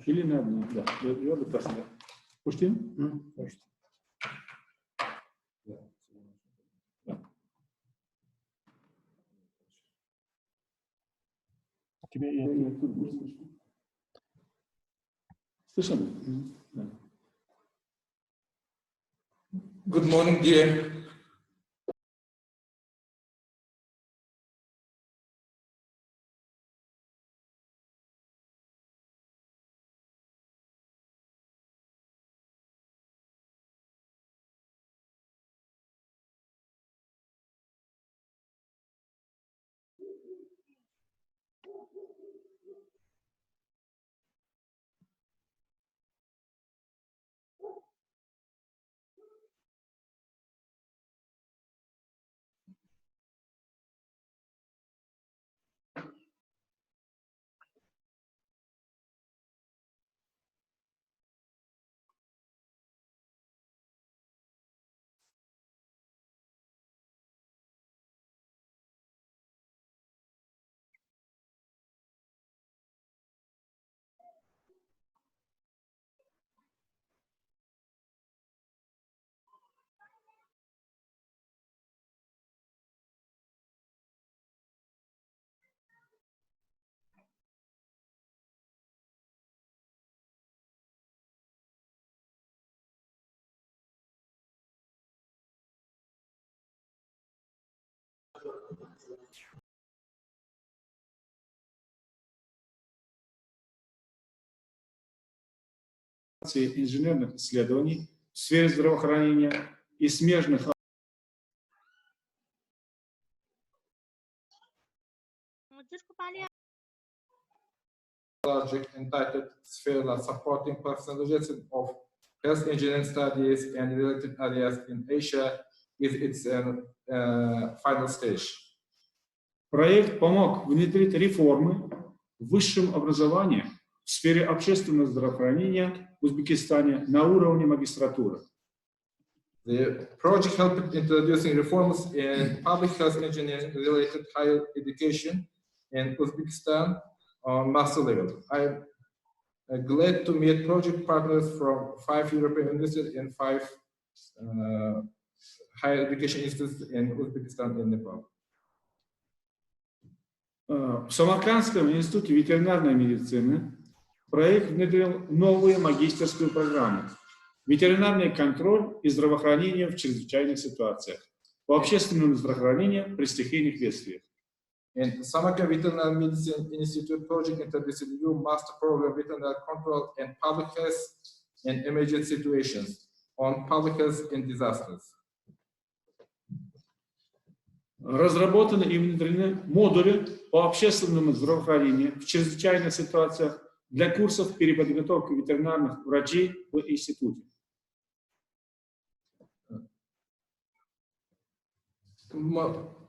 Или надо, да. Я бы так. Пуштин? Слышим? Good morning, dear. Инженерных исследований в сфере здравоохранения и смежных Project entitled SPHERA, supporting professionalization of health engineering studies and related areas in Asia, is its final stage. Проект помог внедрить реформы в высшем образовании в сфере общественного здравоохранения в Узбекистане на уровне магистратуры. The project helped introducing reforms in public health engineering related higher education in Uzbekistan on master level. I'm glad to meet project partners from 5 European universities and 5 higher education institutes in Uzbekistan and Nepal. В Самаркандском институте ветеринарной медицины проект внедрил новую магистерскую программу «Ветеринарный контроль и здравоохранение в чрезвычайных ситуациях» по общественному здравоохранению при стихийных бедствиях. In Samarkand Veterinary Medicine Institute project introduced a new master program veterinary control and public health in emergency situations on public health in disasters. Разработаны и внедрены модули по общественному здравоохранению в чрезвычайных ситуациях для курсов переподготовки ветеринарных врачей в институте.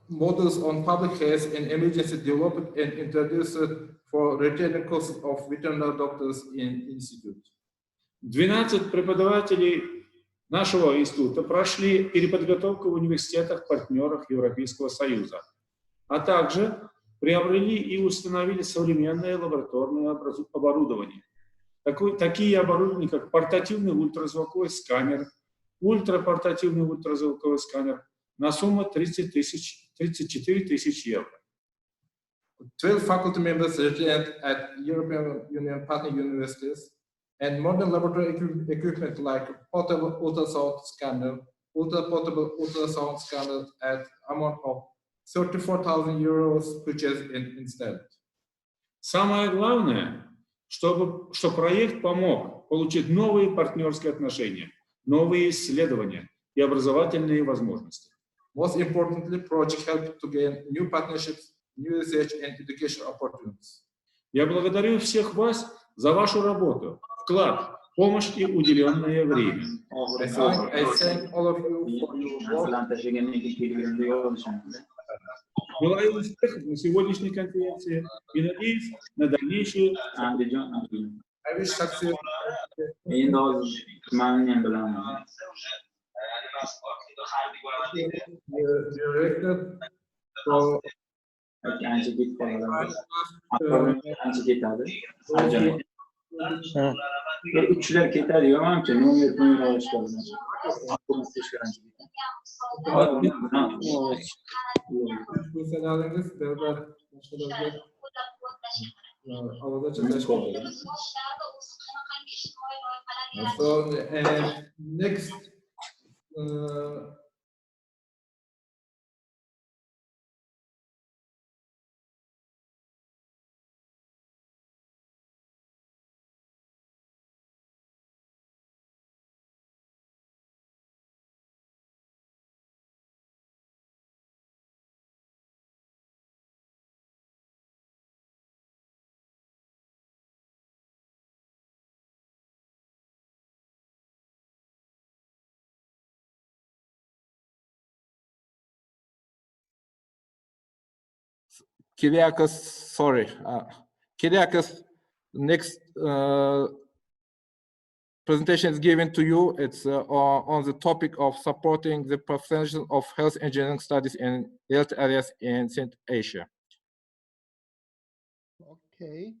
Models on public health and emergency developed and introduced for returning courses of veterinary doctors in institute. 12 преподавателей нашего института прошли переподготовку в университетах-партнерах Европейского Союза, а также приобрели и установили современное лабораторное оборудование. Такие оборудования, как портативный ультразвуковой сканер, ультрапортативный ультразвуковой сканер на сумму 34 тысячи евро. 12 faculty members resident at European Union partner universities and modern laboratory equipment like portable ultrasound scanner, ultra-portable ultrasound scanner at amount of 34,000 euros purchased and installed. Самое главное, что проект помог получить новые партнерские отношения, новые исследования и образовательные возможности. Most importantly, project helped to gain new partnerships, new research and education opportunities. Я благодарю всех вас за вашу работу, вклад, помощь и уделенное время. I thank all of you for your work. Желаю успехов на сегодняшней конференции и надеюсь на дальнейшую. I wish success. Endi hozir tumanini ham bilaman. Director for Ancha ketib qoladi. Ancha ketadi. Sarjon. Bir uchlar ketadi-yu, manimcha nomer olishadi. Professionalization beraber başkalarıyla havada çalışıyor. So next Kyriakos, sorry, Kyriakos, next presentation is given to you. It's on the topic of supporting the profession of health engineering studies in health areas in Central Asia. Okay.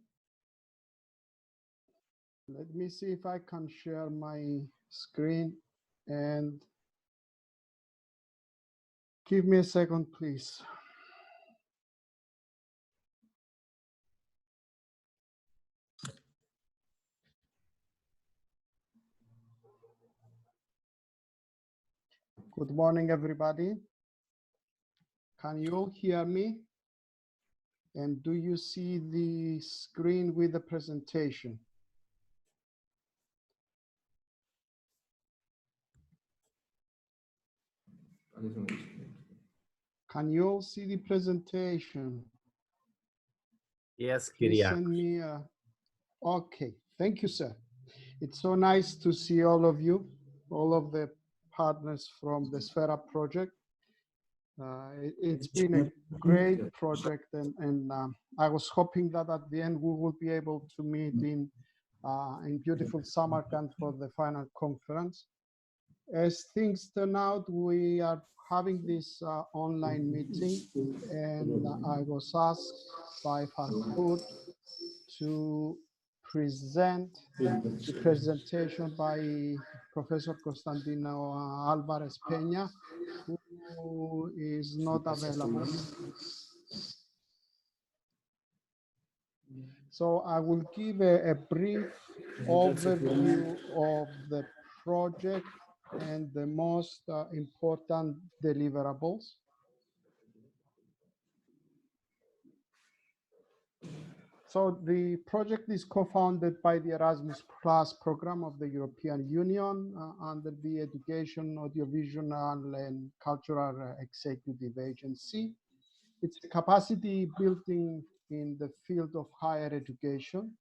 Let me see if I can share my screen and give me a second, please. Good morning, everybody. Can you all hear me? And do you see the screen with the presentation? Can you all see the presentation? Yes, Please Kyriakos. send me a... Okay, thank you, sir. It's so nice to see all of you, all of the partners from the SPHERA project. It's been a great project, and I was hoping that at the end we will be able to meet in beautiful Samarkand for the final conference. As things turn out, we are having this online meeting, and I was asked by Farhud to present the presentation by Professor Constantino Alvarez Peña, who is not available. So I will give a brief overview of the project and the most important deliverables. So the project is co-founded by the Erasmus Plus program of the European Union under the Education, Audiovisual and Cultural Executive Agency. It's a capacity building in the field of higher education.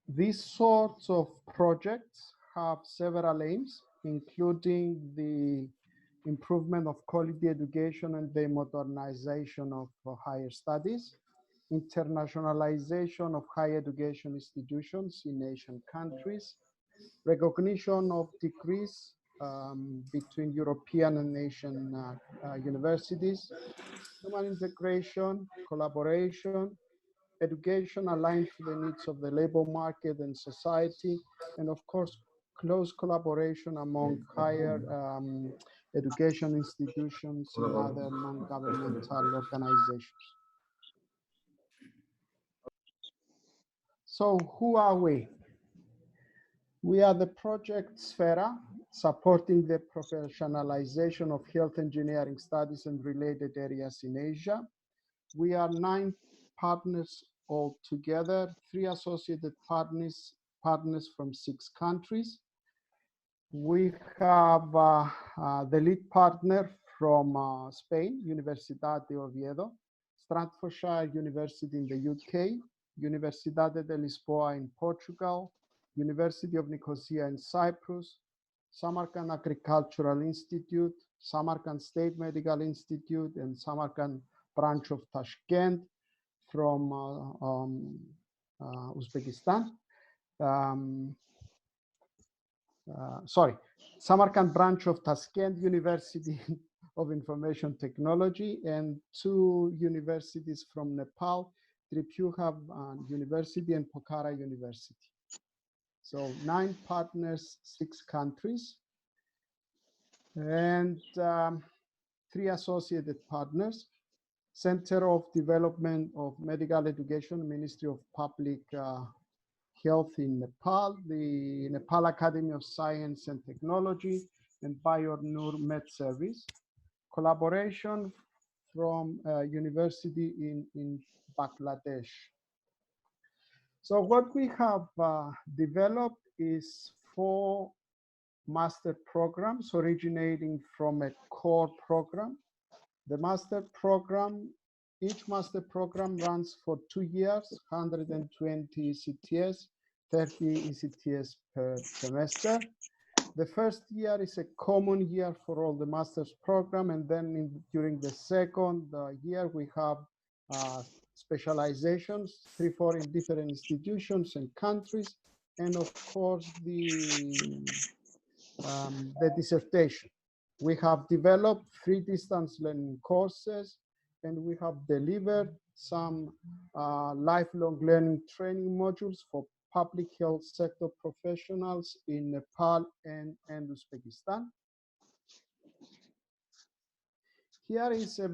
These sorts of projects have several aims, including the improvement of quality education and the modernization of higher studies, internationalization of higher education institutions in Asian countries, recognition of degrees between European and Asian universities, human integration, collaboration, education aligned to the needs of the labor market and society, and of course, close collaboration among higher education institutions and other non-governmental organizations. So who are we? We are the project SPHERA, supporting the professionalization of health engineering studies and related areas in Asia. We are 9 partners altogether, 3 associated partners from 6 countries. We have the lead partner from Spain, Universidad de Oviedo, Stratfordshire University in the UK, Universidade de Lisboa in Portugal, University of Nicosia in Cyprus, Samarkand Agricultural Institute, Samarkand State Medical Institute, and Samarkand branch of Tashkent from Uzbekistan. Sorry, Samarkand branch of Tashkent University of Information Technology, and 2 universities from Nepal, Tripura University and Pokhara University. So 9 partners, 6 countries, and 3 associated partners. Center of Development of Medical Education, Ministry of Public Health in Nepal, the Nepal Academy of Science and Technology, and BioNur Med Service. Collaboration from university in Bangladesh. So what we have developed is 4 master programs originating from a core program. The master program, each master program runs for 2 years, 120 ECTS, 30 ECTS per semester. The first year is a common year for all the master's program, and then during the second year we have specializations, 3-4 in different institutions and countries, and of course the dissertation. We have developed 3 distance learning courses, and we have delivered some lifelong learning training modules for public health sector professionals in Nepal and Uzbekistan. Here is a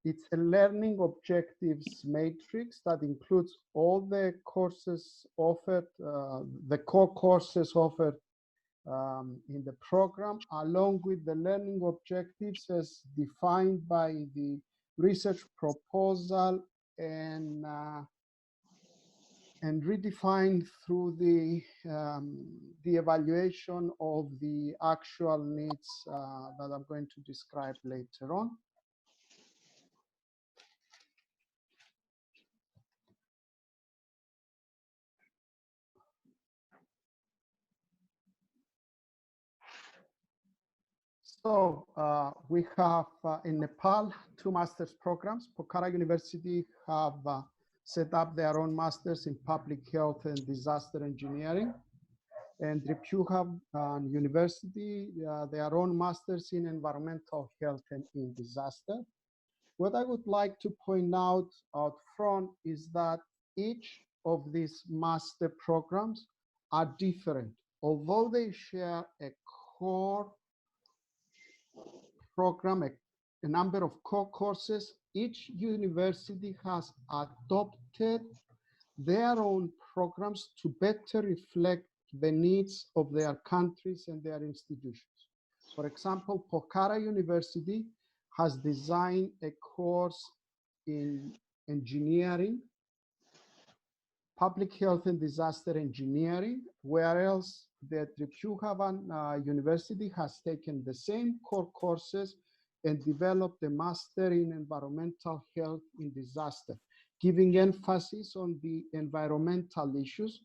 it's a learning objectives matrix that includes all the courses offered, the core courses offered in the program, along with the learning objectives as defined by the research proposal and redefined through the evaluation of the actual needs that I'm going to describe later on. So we have in Nepal 2 master's programs. Pokhara University have set up their own masters in public health and disaster engineering, and Tripura University their own masters in environmental health and in disaster. What I would like to point out front is that each of these master programs are different, although they share a core program, a number of core courses. Each university has adopted their own programs to better reflect the needs of their countries and their institutions. For example, Pokhara University has designed a course in engineering, public health and disaster engineering, whereas the Tripura University has taken the same core courses and developed a master in environmental health in disaster, giving emphasis on the environmental issues.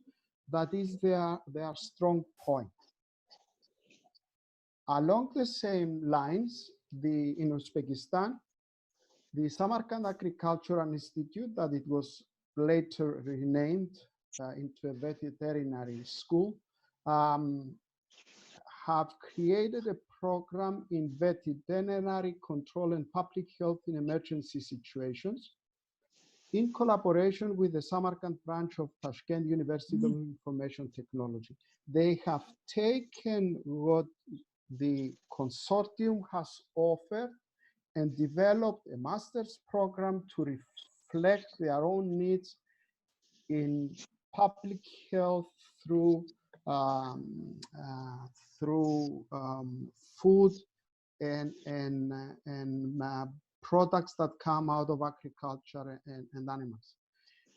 That is their strong point. Along the same lines, in Uzbekistan, the Samarkand Agricultural Institute, that it was later renamed into a veterinary school, have created a program in veterinary control and public health in emergency situations in collaboration with the Samarkand branch of Tashkent University of Information Technology. They have taken what the consortium has offered and developed a master's program to reflect their own needs in public health through food and products that come out of agriculture and animals.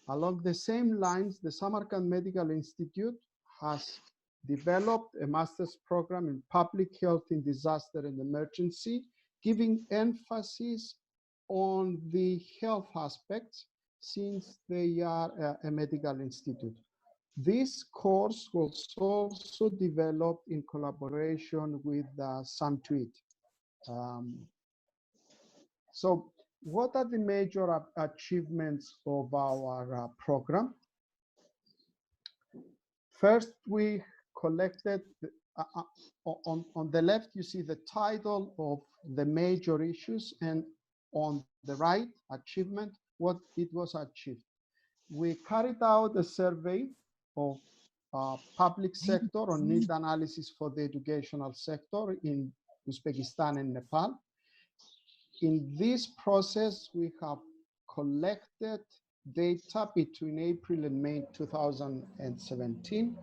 Along the same lines, the Samarkand Medical Institute has developed a master's program in public health in disaster and emergency, giving emphasis on the health aspects since they are a medical institute. This course was also developed in collaboration with Samtweet. So what are the major achievements of our program? First, we collected, on the left, you see the title of the major issues, and on the right, achievement, what it was achieved. We carried out a survey of public sector on need analysis for the educational sector in Uzbekistan and Nepal. In this process, we have collected data between April and May 2017.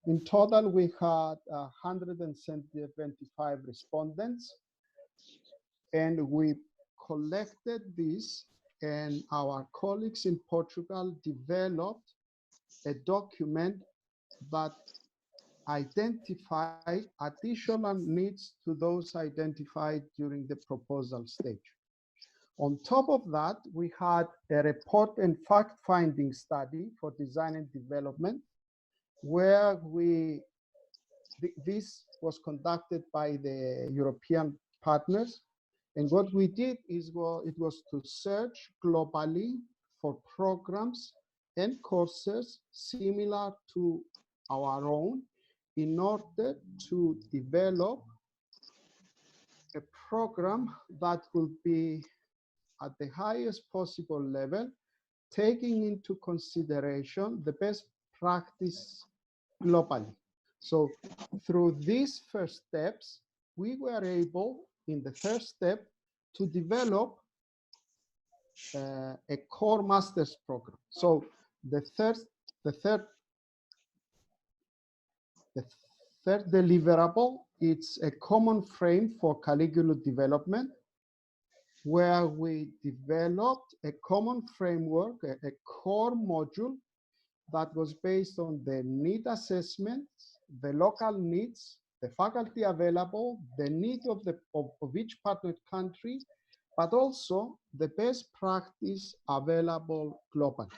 In total, we had 175 respondents, and we collected this, and our colleagues in Portugal developed a document that identify additional needs to those identified during the proposal stage. On top of that, we had a report and fact-finding study for design and development, where this was conducted by the European partners. And what we did is, well, it was to search globally for programs and courses similar to our own in order to develop a program that will be at the highest possible level, taking into consideration the best practice globally. So through these first steps, we were able, in the first step, to develop a core master's program. So the third deliverable, it's a common frame for curriculum development, where we developed a common framework, a core module that was based on the need assessments, the local needs, the faculty available, the need of each partner country, but also the best practice available globally.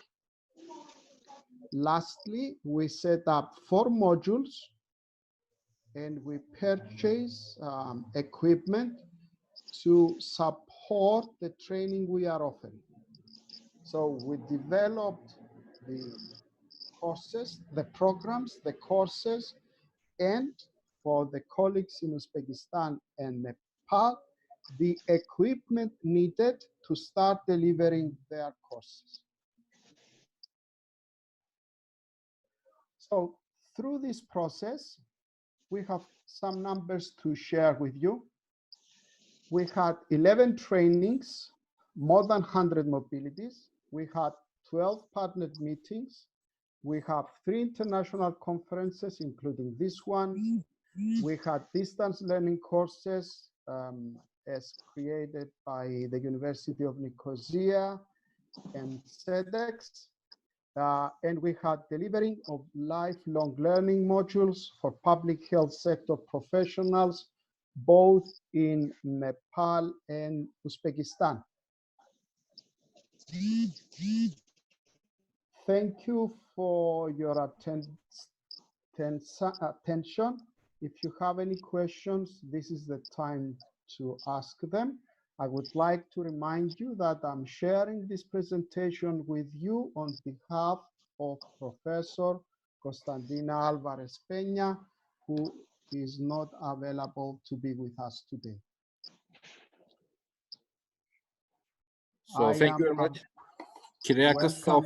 Lastly, we set up 4 modules, and we purchase equipment to support the training we are offering. So we developed the courses, the programs, the courses, and for the colleagues in Uzbekistan and Nepal, the equipment needed to start delivering their courses. So through this process, we have some numbers to share with you. We had 11 trainings, more than 100 mobilities. We had 12 partnered meetings. We have 3 international conferences, including this one. We had distance learning courses as created by the University of Nicosia and SEDEX. And we had delivering of lifelong learning modules for public health sector professionals, both in Nepal and Uzbekistan. Thank you for your attention. If you have any questions, this is the time to ask them. I would like to remind you that I'm sharing this presentation with you on behalf of Professor Costandina Alvarez Peña, who is not available to be with us today. So thank you very much, Kyriakos. So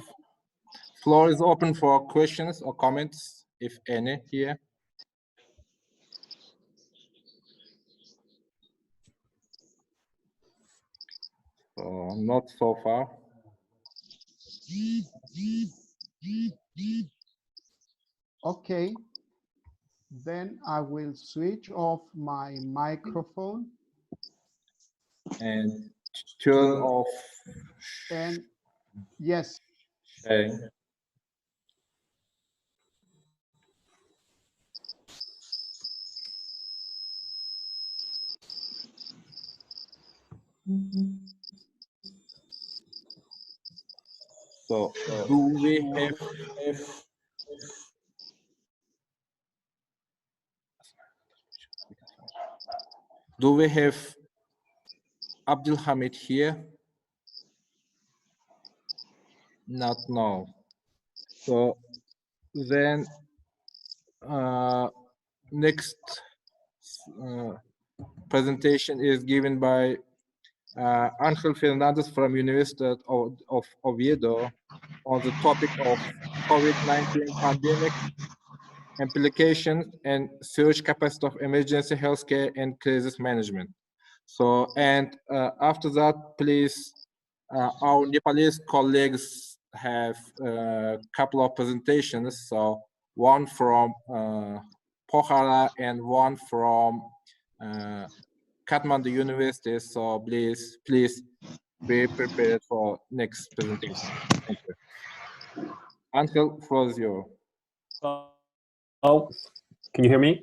floor is open for questions or comments, if any, here. So not so far. Okay, then I will switch off my microphone. And turn off. And yes. Sharing. So do we have do we have Abdulhamid here? Not now. So then next presentation is given by Angel Fernandez from University of Oviedo on the topic of COVID-19 pandemic implications and surge capacity of emergency healthcare and crisis management. So, and after that, please, our Nepalese colleagues have a couple of presentations. So one from Pokhara and one from Kathmandu University. So please be prepared for next presentation. Thank you. Angel, floor is yours. Oh, can you hear me?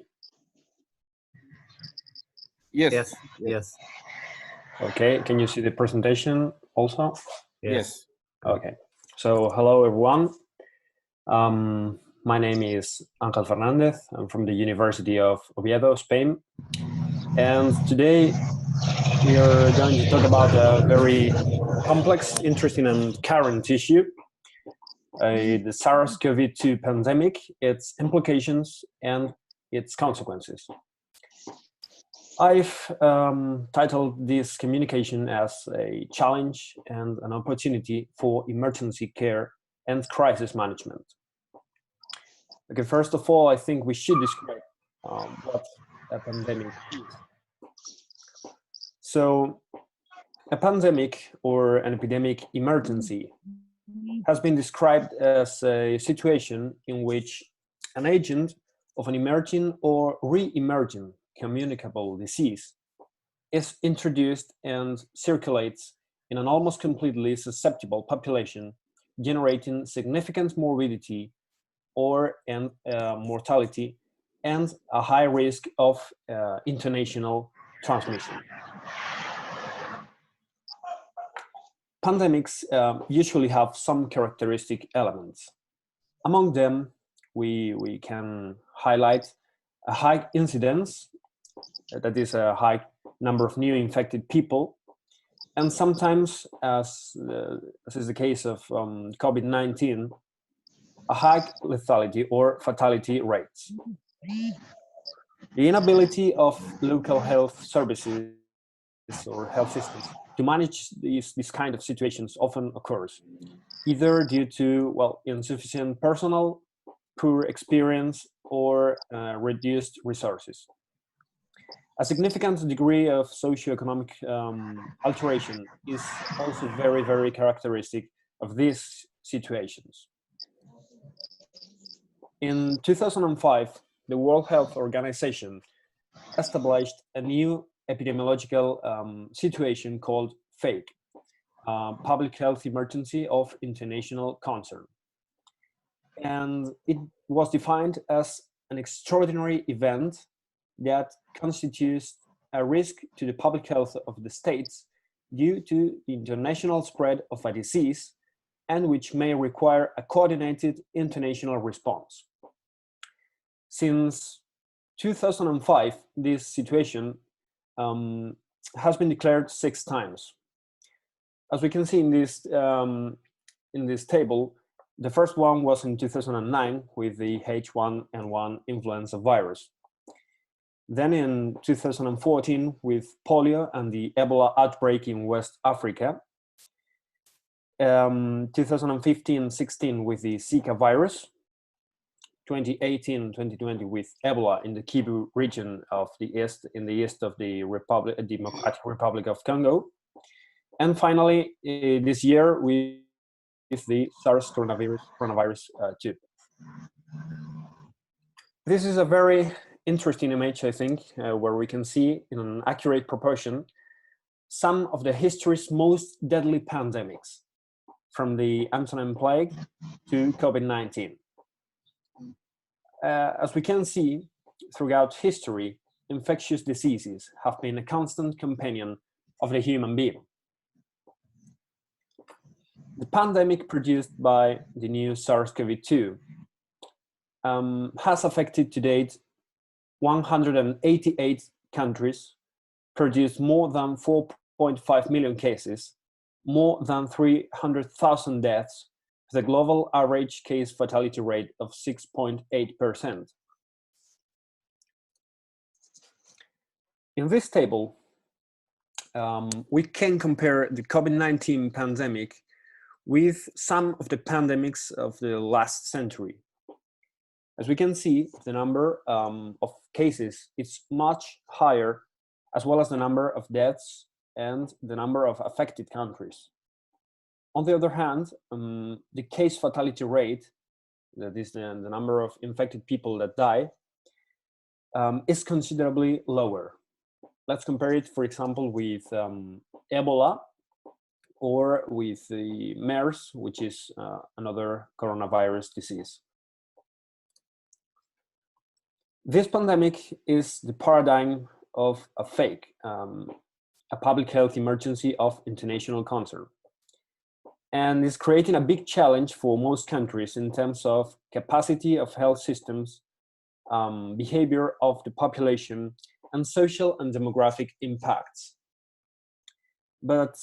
Yes. Yes. Okay, can you see the presentation also? Yes. Okay, so hello everyone. My name is Angel Fernandez. I'm from the University of Oviedo, Spain. And today we are going to talk about a very complex, interesting and current issue. The SARS-CoV-2 pandemic, its implications and its consequences. I've titled this communication as a challenge and an opportunity for emergency care and crisis management. Okay, first of all, I think we should describe what a pandemic is. So, a pandemic or an epidemic emergency has been described as a situation in which an agent of an emerging or re-emerging communicable disease is introduced and circulates in an almost completely susceptible population, generating significant morbidity or mortality and a high risk of international transmission. Pandemics usually have some characteristic elements. Among them, we can highlight a high incidence, that is a high number of new infected people, and sometimes, as is the case of COVID-19, a high lethality or fatality rates. The inability of local health services or health systems to manage these kind of situations often occurs, either due to, well, insufficient personnel, poor experience, or reduced resources. A significant degree of socioeconomic alteration is also very, very characteristic of these situations. In 2005, the World Health Organization established a new epidemiological situation called PHEIC, Public Health Emergency of International Concern. And it was defined as an extraordinary event that constitutes a risk to the public health of the states due to the international spread of a disease and which may require a coordinated international response. Since 2005, this situation has been declared 6 times. As we can see in this table, the first one was in 2009 with the H1N1 influenza virus. Then in 2014 with polio and the Ebola outbreak in West Africa. 2015-16 with the Zika virus. 2018-2020 with Ebola in the Kivu region of the east, in the east of the Democratic Republic of Congo. And finally, this year with the SARS coronavirus 2. This is a very interesting image, I think, where we can see in an accurate proportion some of the history's most deadly pandemics, from the Amazonian plague to COVID-19. As we can see, throughout history, infectious diseases have been a constant companion of the human being. The pandemic produced by the new SARS-CoV-2 has affected to date 188 countries produced more than 4.5 million cases, more than 300,000 deaths, with a global average case fatality rate of 6.8%. In this table, we can compare the COVID-19 pandemic with some of the pandemics of the last century. As we can see, the number of cases is much higher, as well as the number of deaths and the number of affected countries. On the other hand, the case fatality rate, that is the number of infected people that die, is considerably lower. Let's compare it, for example, with Ebola or with the MERS, which is another coronavirus disease. This pandemic is the paradigm of a fake, a public health emergency of international concern, and is creating a big challenge for most countries in terms of capacity of health systems, behavior of the population, and social and demographic impacts. But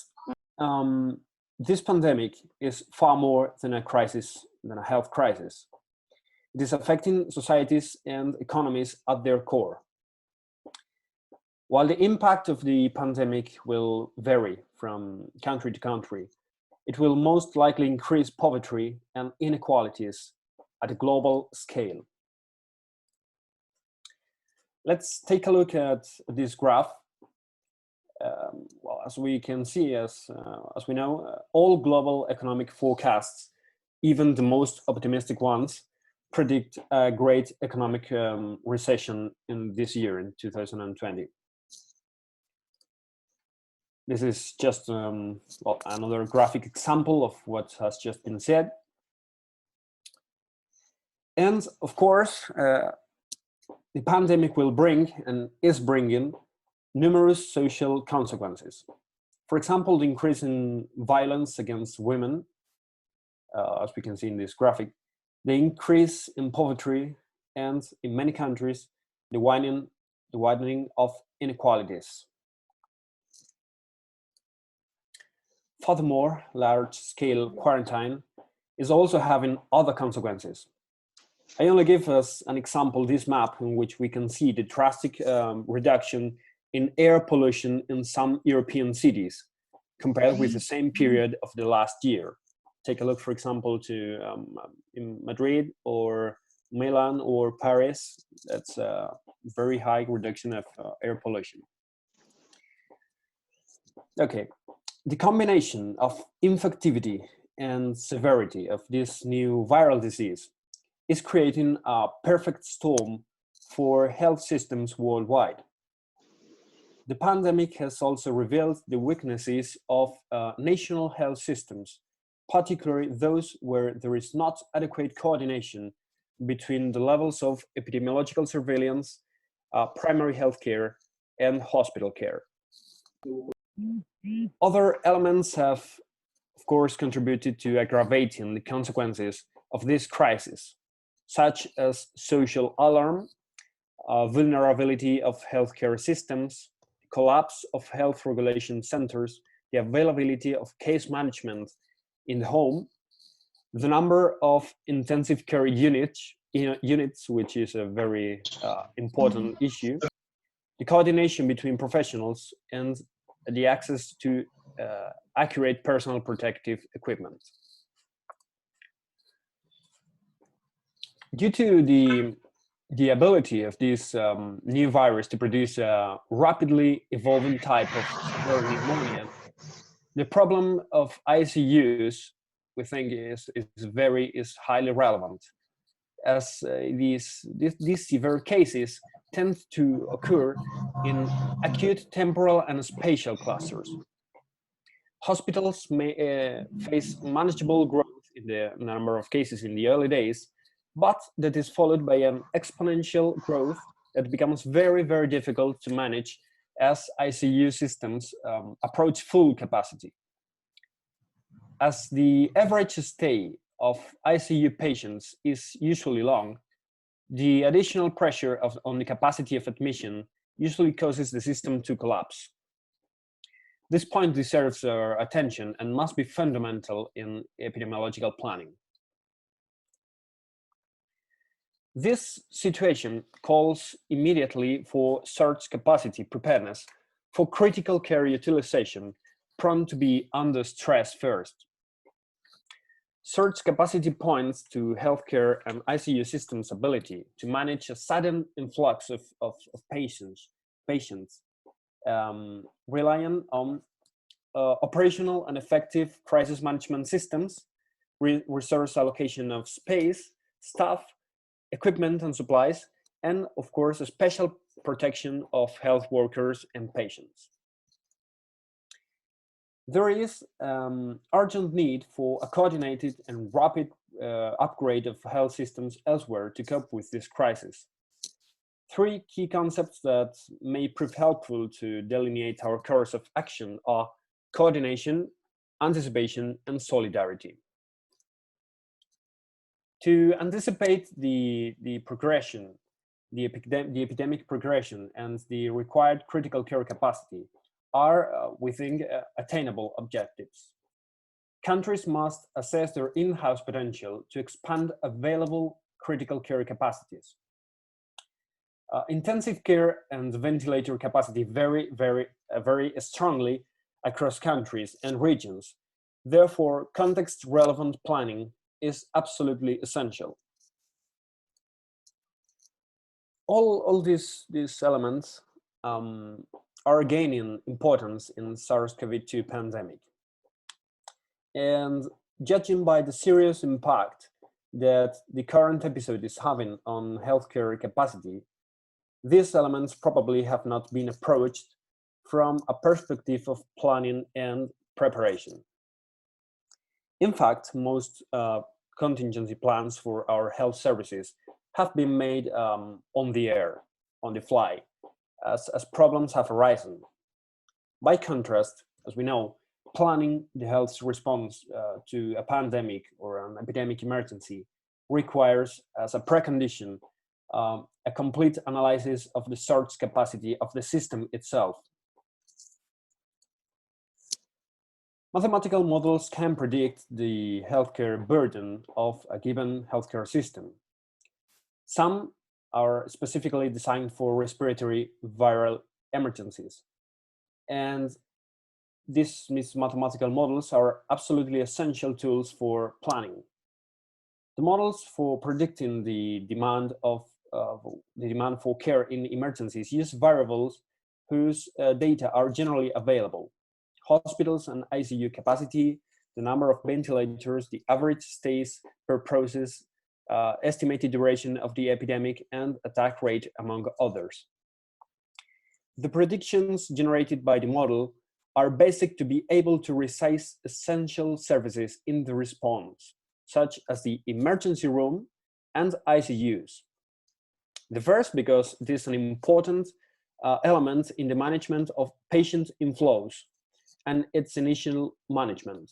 this pandemic is far more than a crisis, than a health crisis. It is affecting societies and economies at their core. While the impact of the pandemic will vary from country to country, it will most likely increase poverty and inequalities at a global scale. Let's take a look at this graph. Well, as we can see, as we know, all global economic forecasts, even the most optimistic ones, predict a great economic recession in this year, in 2020. This is just well, another graphic example of what has just been said. And of course, the pandemic will bring, and is bringing, numerous social consequences. For example, the increase in violence against women, as we can see in this graphic, the increase in poverty, and in many countries, the widening of inequalities. Furthermore, large-scale quarantine is also having other consequences. I only give us an example, this map, in which we can see the drastic reduction in air pollution in some European cities compared with the same period of the last year. Take a look, for example, to in Madrid or Milan or Paris. That's a very high reduction of air pollution. Okay, the combination of infectivity and severity of this new viral disease is creating a perfect storm for health systems worldwide. The pandemic has also revealed the weaknesses of national health systems, particularly those where there is not adequate coordination between the levels of epidemiological surveillance, primary health care, and hospital care. Other elements have, of course, contributed to aggravating the consequences of this crisis, such as social alarm, vulnerability of healthcare systems, collapse of health regulation centers, the availability of case management in the home, the number of intensive care units, which is a very important issue, the coordination between professionals, and the access to accurate personal protective equipment. Due to the ability of this new virus to produce a rapidly evolving type of severe pneumonia, the problem of ICUs, we think, is highly relevant, as these severe cases tend to occur in acute temporal and spatial clusters. Hospitals may face manageable growth in the number of cases in the early days, but that is followed by an exponential growth that becomes very, very difficult to manage as ICU systems approach full capacity. As the average stay of ICU patients is usually long, the additional pressure on the capacity of admission usually causes the system to collapse. This point deserves our attention and must be fundamental in epidemiological planning. This situation calls immediately for surge capacity preparedness for critical care utilization prone to be under stress first. Surge capacity points to healthcare and ICU systems' ability to manage a sudden influx of patients relying on operational and effective crisis management systems, resource allocation of space, staff, equipment and supplies, and of course, a special protection of health workers and patients. There is urgent need for a coordinated and rapid upgrade of health systems elsewhere to cope with this crisis. Three key concepts that may prove helpful to delineate our course of action are coordination, anticipation, and solidarity. To anticipate the progression, the epidemic progression, and the required critical care capacity are, we think, attainable objectives. Countries must assess their in-house potential to expand available critical care capacities. Intensive care and ventilator capacity vary strongly across countries and regions. Therefore, context-relevant planning is absolutely essential. All these elements are gaining importance in SARS-CoV-2 pandemic. And judging by the serious impact that the current episode is having on healthcare capacity, these elements probably have not been approached from a perspective of planning and preparation. In fact, most contingency plans for our health services have been made on the air, on the fly, as problems have arisen. By contrast, as we know, planning the health response to a pandemic or an epidemic emergency requires, as a precondition, a complete analysis of the surge capacity of the system itself. Mathematical models can predict the healthcare burden of a given healthcare system. Some are specifically designed for respiratory viral emergencies. And these mathematical models are absolutely essential tools for planning. The models for predicting the demand for care in emergencies use variables whose data are generally available. Hospitals and ICU capacity, the number of ventilators, the average stays per process, estimated duration of the epidemic, and attack rate, among others. The predictions generated by the model are basic to be able to resize essential services in the response, such as the emergency room and ICUs. The first, because it is an important element in the management of patient inflows and its initial management.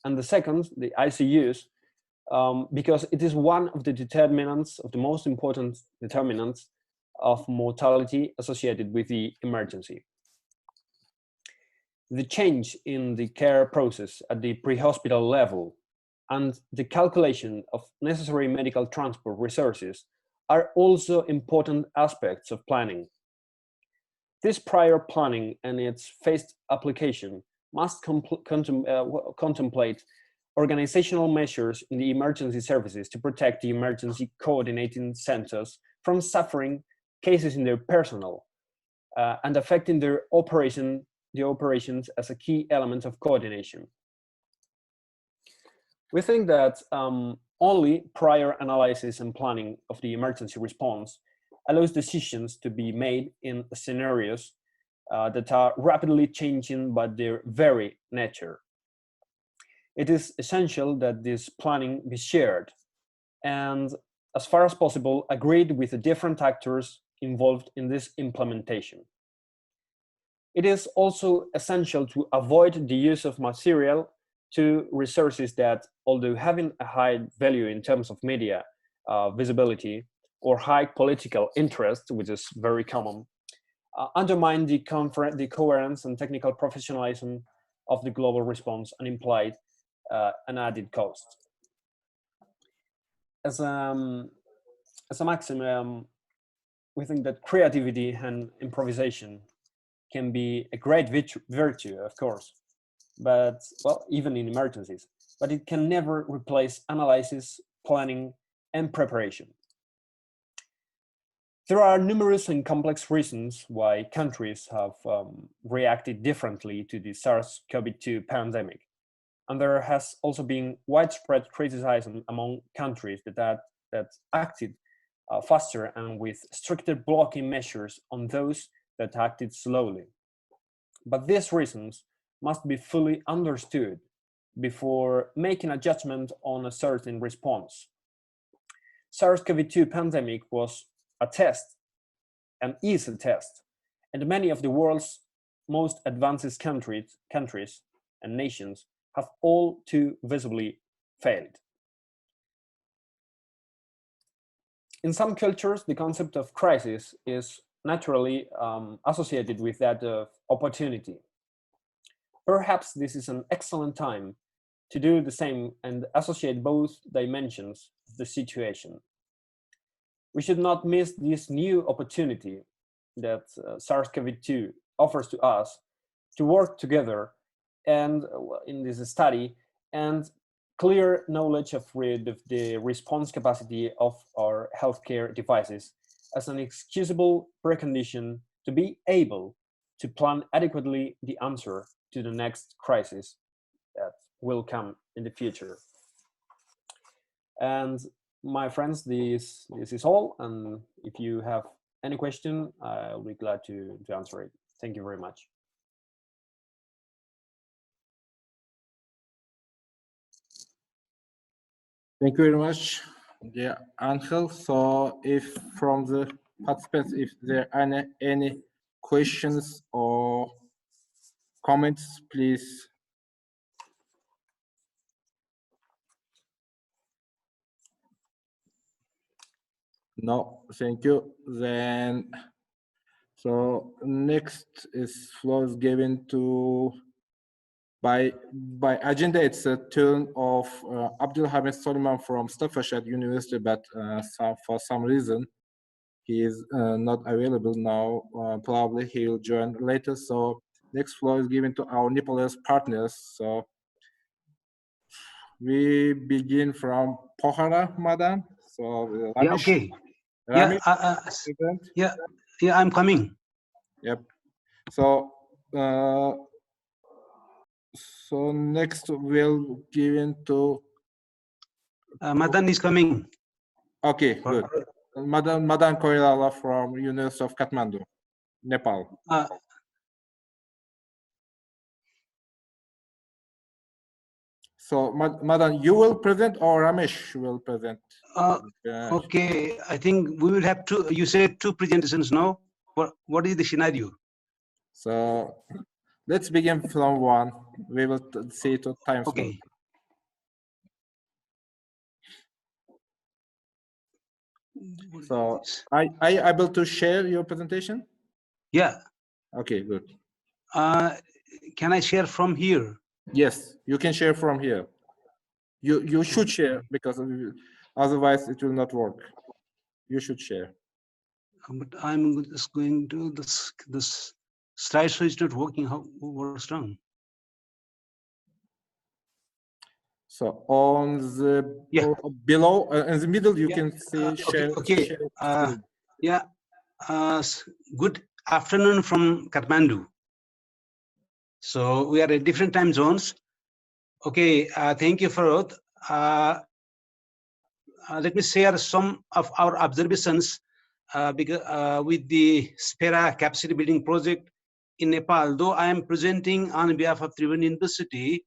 And the second, the ICUs, because it is one of the determinants, of the most important determinants of mortality associated with the emergency. The change in the care process at the pre-hospital level and the calculation of necessary medical transport resources are also important aspects of planning. This prior planning and its phased application must contemplate organizational measures in the emergency services to protect the emergency coordinating centers from suffering cases in their personnel and affecting their operations as a key element of coordination. We think that only prior analysis and planning of the emergency response allows decisions to be made in scenarios that are rapidly changing by their very nature. It is essential that this planning be shared and, as far as possible, agreed with the different actors involved in this implementation. It is also essential to avoid the use of material to resources that, although having a high value in terms of media visibility or high political interest, which is very common, undermine the coherence and technical professionalism of the global response and implied an added cost. As a maximum, we think that creativity and improvisation can be a great virtue, of course, but, well, even in emergencies, but it can never replace analysis, planning, and preparation. There are numerous and complex reasons why countries have reacted differently to the SARS-CoV-2 pandemic. And there has also been widespread criticism among countries that acted faster and with stricter blocking measures on those that acted slowly. But these reasons must be fully understood before making a judgment on a certain response. SARS-CoV-2 pandemic was a test and is a test, and many of the world's most advanced countries and nations have all too visibly failed. In some cultures, the concept of crisis is naturally associated with that of opportunity. Perhaps this is an excellent time to do the same and associate both dimensions of the situation. We should not miss this new opportunity that SARS-CoV-2 offers to us to work together and in this study and clear knowledge of the response capacity of our healthcare devices as an excusable precondition to be able to plan adequately the answer to the next crisis that will come in the future. And my friends, this is all. And if you have any question, I'll be glad to answer it. Thank you very much. Thank you very much, Angel. So if from the participants, if there are any questions or comments, please. No, thank you. Then, so next is floor is given to by agenda. It's a turn of Abdulhamid Soliman from Staffordshire University, but for some reason he is not available now. Probably he will join later. So next floor is given to our Nepalese partners. So we begin from Pokhara, Madan. So Ramesh, yeah, okay. Ramesh, Yeah, I'm coming. Yep. So so next we'll give in to Madan is coming. Okay, good. Madan Koirala from University of Kathmandu, Nepal. So Madan, you will present or Ramesh will present? Okay, I think we will have two. You said two presentations now. What is the scenario? So let's begin from one. We will see to time slot. Okay. So are you able to share your presentation? Yeah. Okay, good. Can I share from here? Yes, you can share from here. You should share because otherwise it will not work. You should share. But I'm just going to this slideshow is not working. What's wrong? So on the below in the middle you can see share. Okay. Share Good afternoon from Kathmandu. So we are at different time zones. Okay. Thank you, Farod. Let me share some of our observations with the SPHERA capacity building project in Nepal. Though I am presenting on behalf of Tribhuvan University,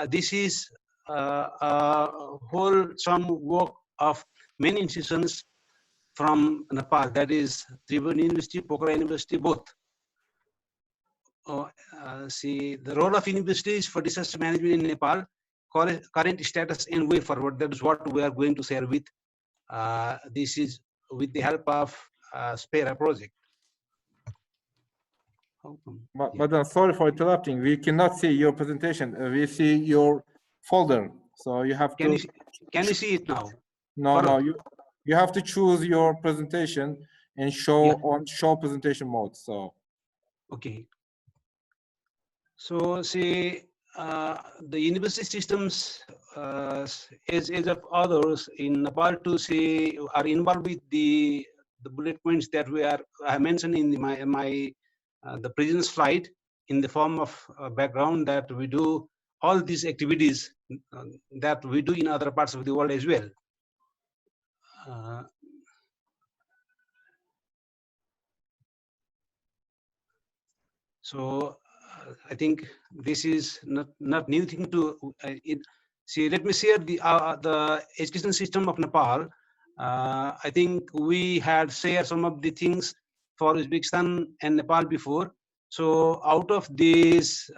this is a wholesome work of many institutions from Nepal, that is Tribhuvan University, Pokhara University, both. See, the role of universities for disaster management in Nepal, current status and way forward. That is what we are going to share with. This is with the help of SPHERA project. Madam, sorry for interrupting. We cannot see your presentation. We see your folder. So you have Can to. you see it now? No, Farooq? no. You have to choose your presentation and show on show presentation mode. So. Okay. So see, the university systems, as of others in Nepal to say, are involved with the bullet points that I mentioned in the previous slide, in the form of background that we do all these activities that we do in other parts of the world as well. So I think this is not new thing to see. Let me share the education system of Nepal. I think we had shared some of the things for Uzbekistan and Nepal before. So out of this,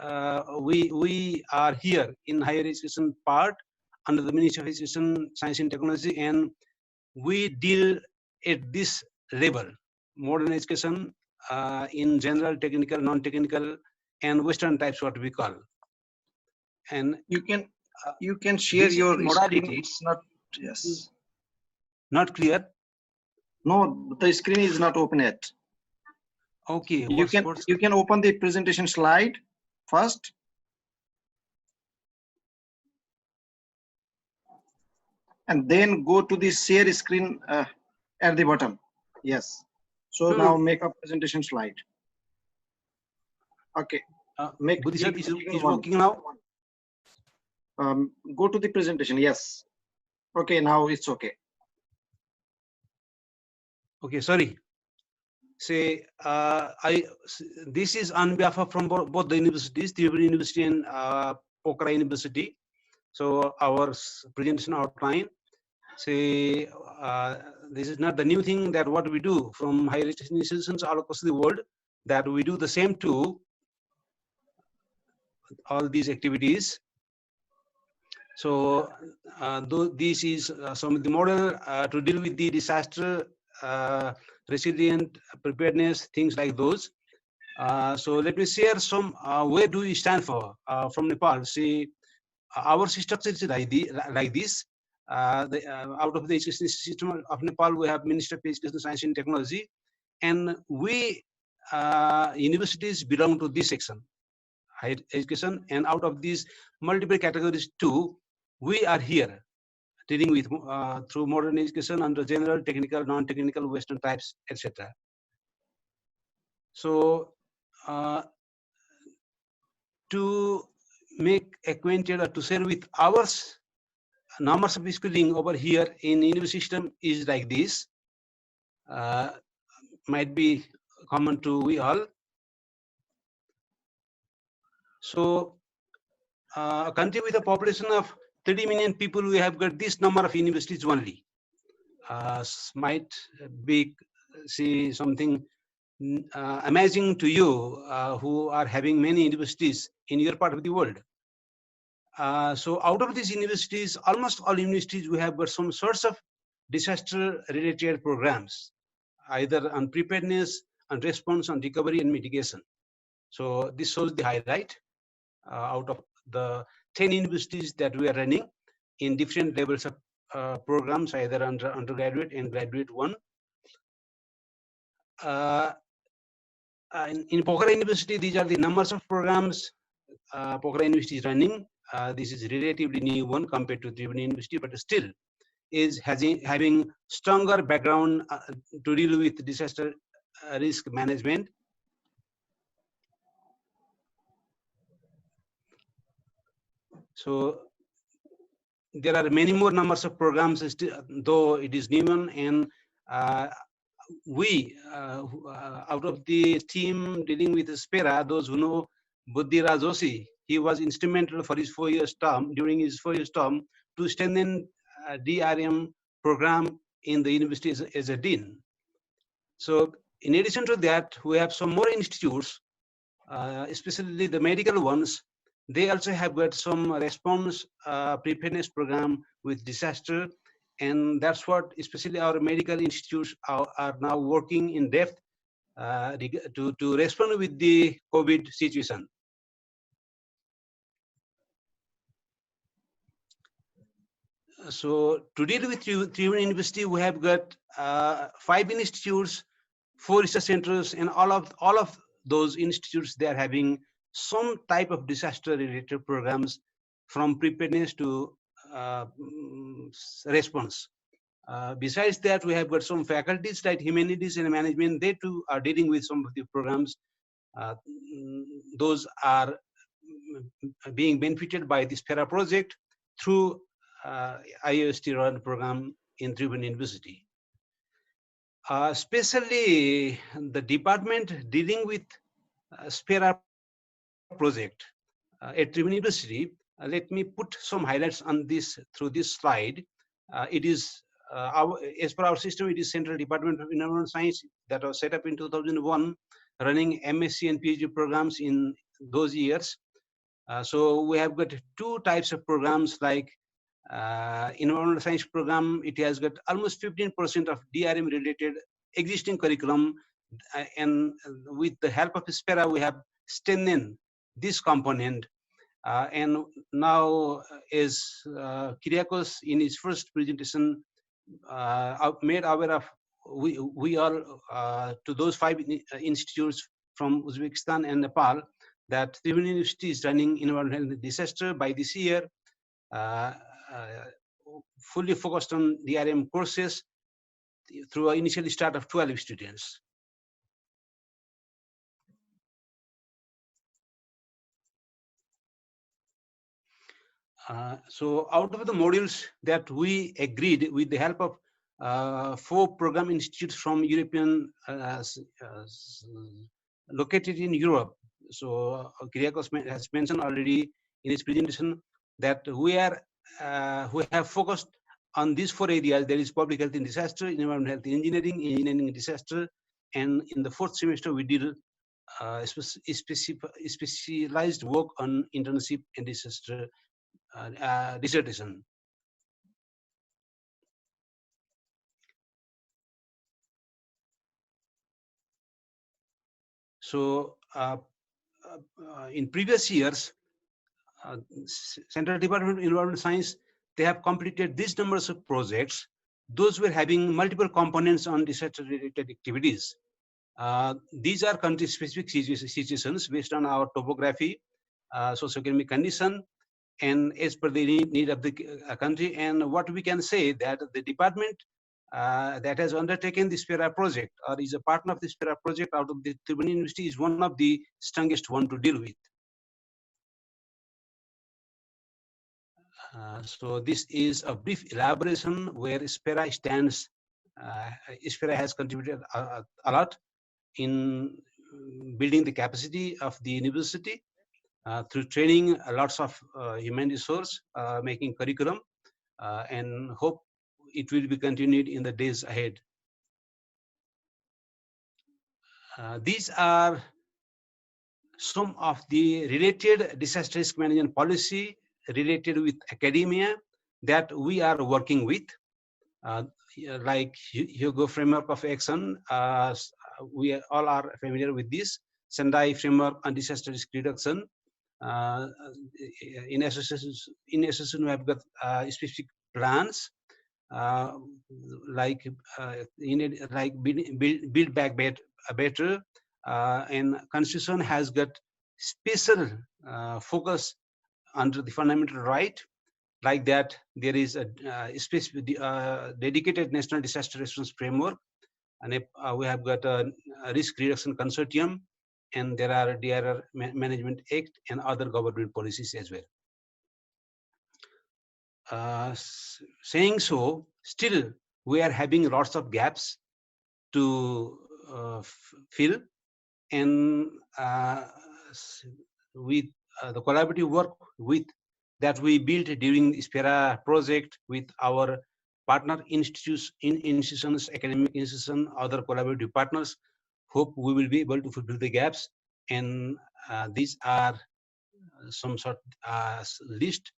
we are here in higher education part under the Ministry of Education, Science and Technology, and we deal at this level, modern education, in general, technical, non-technical, and Western types, what we call. And you can share your screen. modality. It's not, yes. Not clear. No, the screen is not open yet. Okay. You can open the presentation slide first. And then go to the share screen at the bottom. Yes. So now make a presentation slide. Okay. Make is working now. Go to the presentation. Yes. Okay. Now it's okay. Okay. Sorry. Say this is on behalf of from both the universities, Tribhuvan University and Pokhara University. So our presentation outline. Say this is not the new thing that what we do from higher education institutions all across the world, that we do the same to all these activities. So this is some of the model to deal with the disaster, resilient preparedness, things like those. So let me share some, where do we stand for from Nepal? See, our structure is like this. Out of the education system of Nepal, we have Ministry of Education, Science and Technology, and we universities belong to this section, higher education, and out of these multiple categories too, we are here dealing with through modern education under general, technical, non-technical, Western types, etc. So to make acquainted or to share with ours, numbers of schooling over here in university system is like this. Might be common to we all. So a country with a population of 30 million people, we have got this number of universities only. Might be see something amazing to you who are having many universities in your part of the world. So out of these universities, almost all universities, we have got some sorts of disaster related programs, either on preparedness, on response, on recovery and mitigation. So this shows the highlight out of the 10 universities that we are running in different levels of programs, either undergraduate and graduate one. In Pokhara University, these are the numbers of programs Pokhara University is running. This is relatively new one compared to Tribhuvan University, but still is having stronger background to deal with disaster risk management. So there are many more numbers of programs, though it is new one, and we out of the team dealing with SPHERA, those who know Buddhiraj Joshi, he was instrumental for his 4 years term, during his 4 years term, to strengthen DRM program in the university as a dean. So in addition to that, we have some more institutes, especially the medical ones. They also have got some response preparedness program with disaster, and that's what especially our medical institutes are now working in depth to respond with the COVID situation. So to deal with Trivandrum University, we have got 5 institutes, 4 research centers, and all of those institutes, they are having some type of disaster-related programs, from preparedness to response. Besides that, we have got some faculties like humanities and management. They too are dealing with some of the programs. Those are being benefited by the SPHERA project through IOST run program in Trivandrum University. Especially the department dealing with SPHERA project at Trivandrum University. Let me put some highlights on this through this slide. It is as per our system, it is Central Department of Environmental Science that was set up in 2001, running MSc and PhD programs in those years. So we have got 2 types of programs, like environmental science program. It has got almost 15% of DRM related existing curriculum, and with the help of SPHERA, we have strengthened this component. And now, as Kyriakos in his first presentation made aware of, we are to those 5 institutes from Uzbekistan and Nepal, that Trivandrum University is running environmental disaster by this year, fully focused on DRM courses through an initial start of 12 students. So out of the modules that we agreed, with the help of 4 program institutes from European, located in Europe. So Kyriakos has mentioned already in his presentation that we have focused on these 4 areas. There is public health in disaster, environmental health engineering, engineering in disaster, and in the 4th semester we did specialized work on internship and disaster dissertation. So in previous years, Central Department of Environmental Science, they have completed these numbers of projects. Those were having multiple components on disaster-related activities. These are country-specific situations based on our topography, socioeconomic condition, and as per the need of the country. And what we can say, that the department that has undertaken the SPHERA project, or is a partner of the SPHERA project out of the Trivandrum University, is one of the strongest one to deal with. So this is a brief elaboration where SPHERA stands. SPHERA has contributed a lot in building the capacity of the university through training lots of human resource, making curriculum, and hope it will be continued in the days ahead. These are some of the related disaster risk management policy related with academia that we are working with, like Hugo framework of action. We all are familiar with this. Sendai framework on disaster risk reduction. In association, we have got specific plans, like build back better, and Constitution has got special focus under the fundamental right. Like that, there is a specific dedicated national disaster response framework, and we have got a risk reduction consortium, and there are DRR Management Act and other government policies as well. Saying so, still we are having lots of gaps to fill, and with the collaborative work with that we built during the SPHERA project with our partner institutions, academic institutions, other collaborative partners, hope we will be able to fulfill the gaps. And these are some sort list.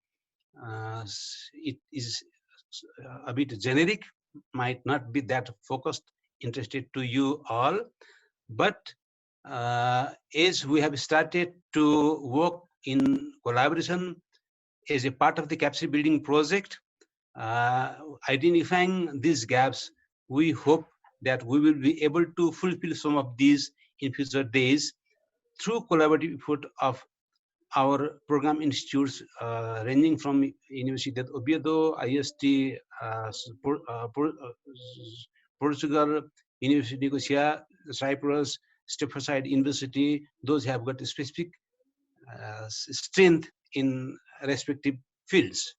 It is a bit generic, might not be that focused, interested to you all, But as we have started to work in collaboration as a part of the capacity building project, identifying these gaps, we hope that we will be able to fulfill some of these in future days through collaborative effort of our program institutes ranging from University of Oviedo, IST, Portugal, University of Nicosia, Cyprus, Staffordshire University. Those have got a specific strength in respective fields.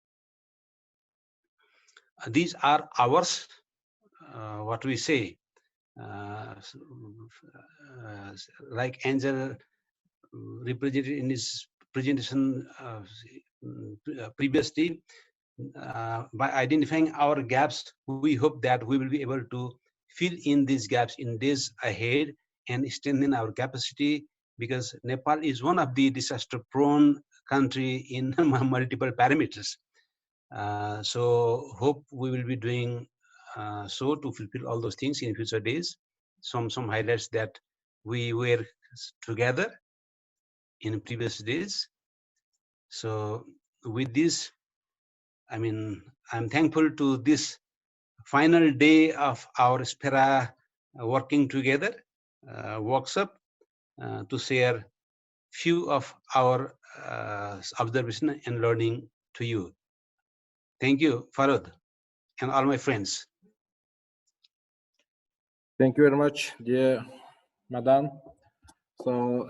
These are ours, what we say, like Angel represented in his presentation previously. By identifying our gaps, we hope that we will be able to fill in these gaps in days ahead and strengthen our capacity, because Nepal is one of the disaster-prone country in multiple parameters. So hope we will be doing so to fulfill all those things in future days. Some highlights that we were together in previous days. So with this, I mean, I'm thankful to this final day of our SPHERA working together workshop to share few of our observation and learning to you. Thank you, Farod, and all my friends. Thank you very much, dear Madam. So,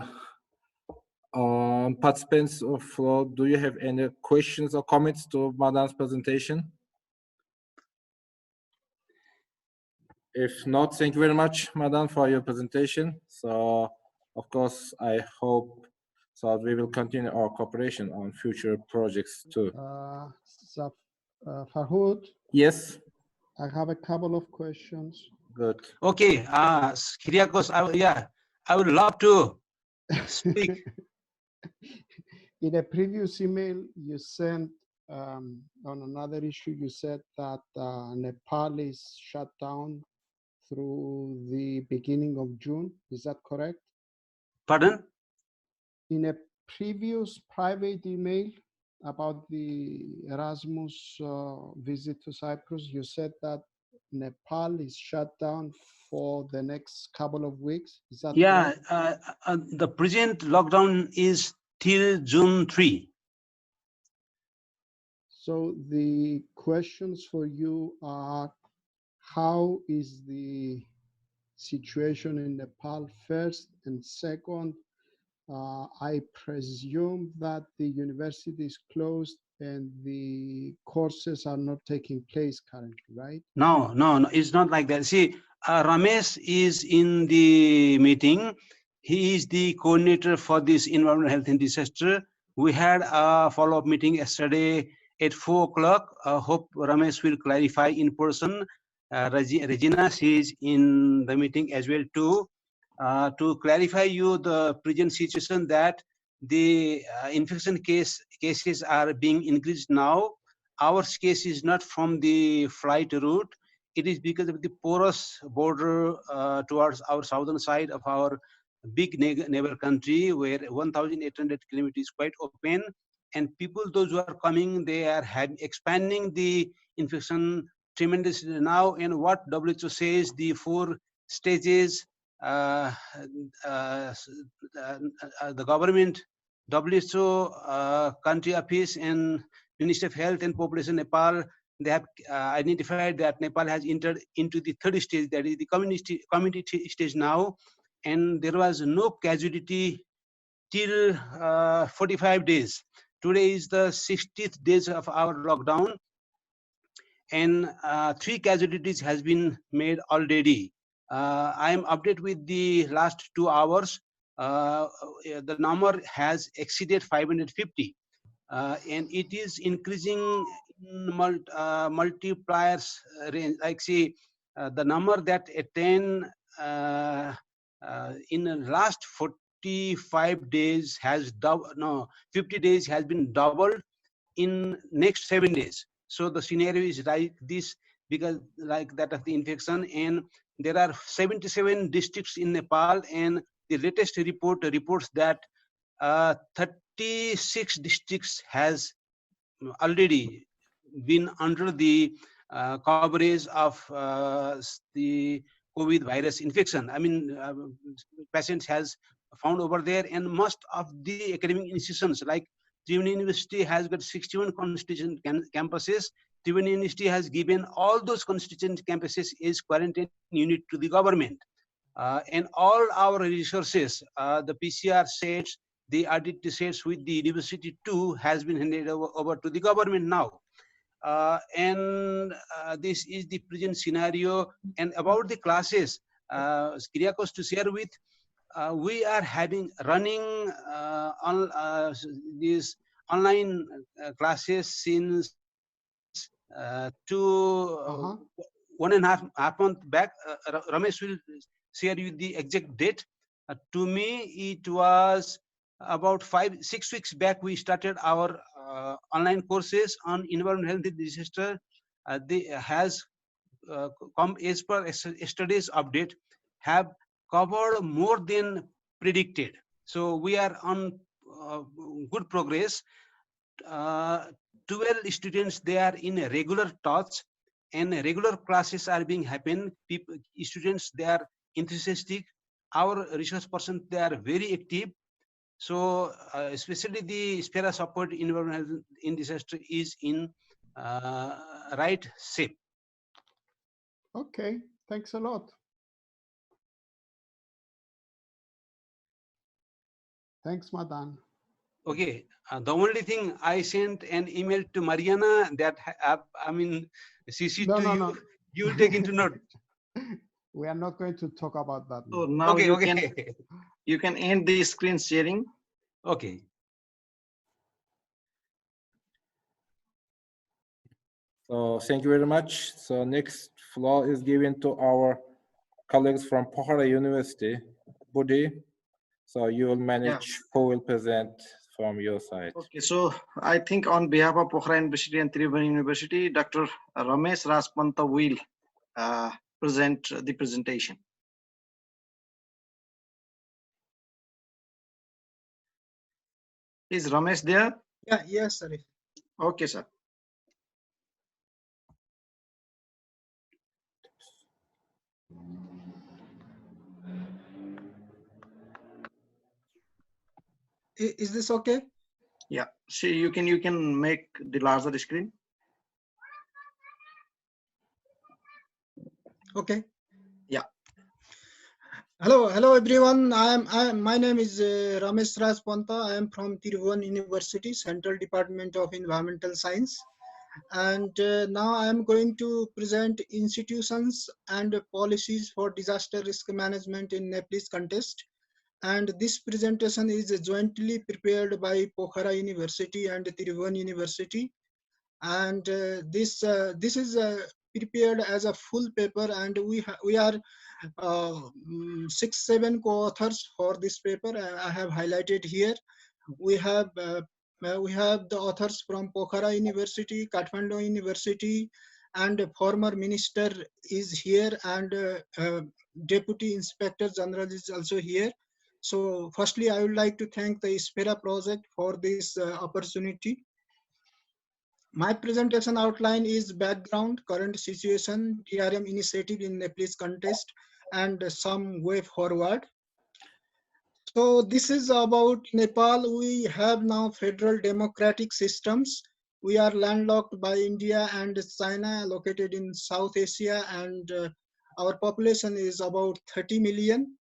participants of floor, do you have any questions or comments to Madam's presentation? If not, thank you very much, Madam, for your presentation. So, of course, I hope so we will continue our cooperation on future projects too. Farhud, Yes, I have a couple of questions. good. Okay, Kyriakos, I would love to speak. In a previous email you sent on another issue, you said that Nepal is shut down through the beginning of June. Is that correct? Pardon? In a previous private email about the Erasmus visit to Cyprus, you said that Nepal is shut down for the next couple of weeks. Is that Yeah, correct? the present lockdown is till June 3. So the questions for you are, how is the situation in Nepal first, and second, I presume that the university is closed and the courses are not taking place currently, right? No, it's not like that. See, Ramesh is in the meeting. He is the coordinator for this environmental health and disaster. We had a follow-up meeting yesterday at 4 o'clock. Hope Ramesh will clarify in person. Regina, she is in the meeting as well too. To clarify you the present situation, that the infection cases are being increased now. Our case is not from the flight route. It is because of the porous border towards our southern side of our big neighbor country, where 1,800 kilometers is quite open. And people, those who are coming, they are expanding the infection tremendously now. And what WHO says, the 4 stages, the government, WHO, country office, and Ministry of Health and Population Nepal, they have identified that Nepal has entered into the 3rd stage, that is the community stage now, and there was no casualty till 45 days. Today is the 60th days of our lockdown, and 3 casualties has been made already. I am updated with the last 2 hours. The number has exceeded 550. And it is increasing in multipliers range. Like, see, the number that attain in the last 45 days has 50 days has been doubled in next 7 days. So the scenario is like this, because like that of the infection, and there are 77 districts in Nepal, and the latest report reports that 36 districts has already been under the coverage of the COVID virus infection. I mean, patients has found over there, and most of the academic institutions like Triveni University has got 61 constituent campuses. Triveni University has given all those constituent campuses as quarantine unit to the government. And all our resources, the PCR sets, the RDT sets with the university too has been handed over to the government now. This is the present scenario. And about the classes, Kyriakos to share with, we are running these online classes since 1.5 months back. Ramesh will share you the exact date. To me, it was about 5-6 weeks back. We started our online courses on environmental health and disaster. They has come as per yesterday's update, have covered more than predicted. So we are on good progress. 12 students, they are in a regular touch, and regular classes are being happen. Students, they are enthusiastic. Our research persons, they are very active. So especially the SPHERA support environmental in disaster is in right shape. Okay, thanks a lot. Thanks, Madan. Okay, the only thing, I sent an email to Mariana that I mean, CC to you. No. You will take into note. We are not going to talk about that now. So now Okay, you can end the screen sharing. Okay. So thank you very much. So next floor is given to our colleagues from Pokhara University. Budi, so you will manage who will present from your side. Okay, so I think on behalf of Pokhara University and Triveni University, Dr. Ramesh Raspanta will present the presentation. Is Ramesh there? Yeah, yes, sir. Okay, sir. Is this okay? Yeah, see, you can make the larger screen. Okay. Yeah. Hello everyone. My name is Ramesh Raspanta. I am from Triveni University, Central Department of Environmental Science. And now I am going to present institutions and policies for disaster risk management in Nepalese context. And this presentation is jointly prepared by Pokhara University and Triveni University. And this is prepared as a full paper, and we are 6-7 co-authors for this paper. I have highlighted here. We have the authors from Pokhara University, Kathmandu University, and former minister is here, and Deputy Inspector General is also here. So firstly, I would like to thank the SPHERA project for this opportunity. My presentation outline is background, current situation, DRM initiative in Nepalese context, and some way forward. So this is about Nepal. We have now federal democratic systems. We are landlocked by India and China, located in South Asia, and our population is about 30 million.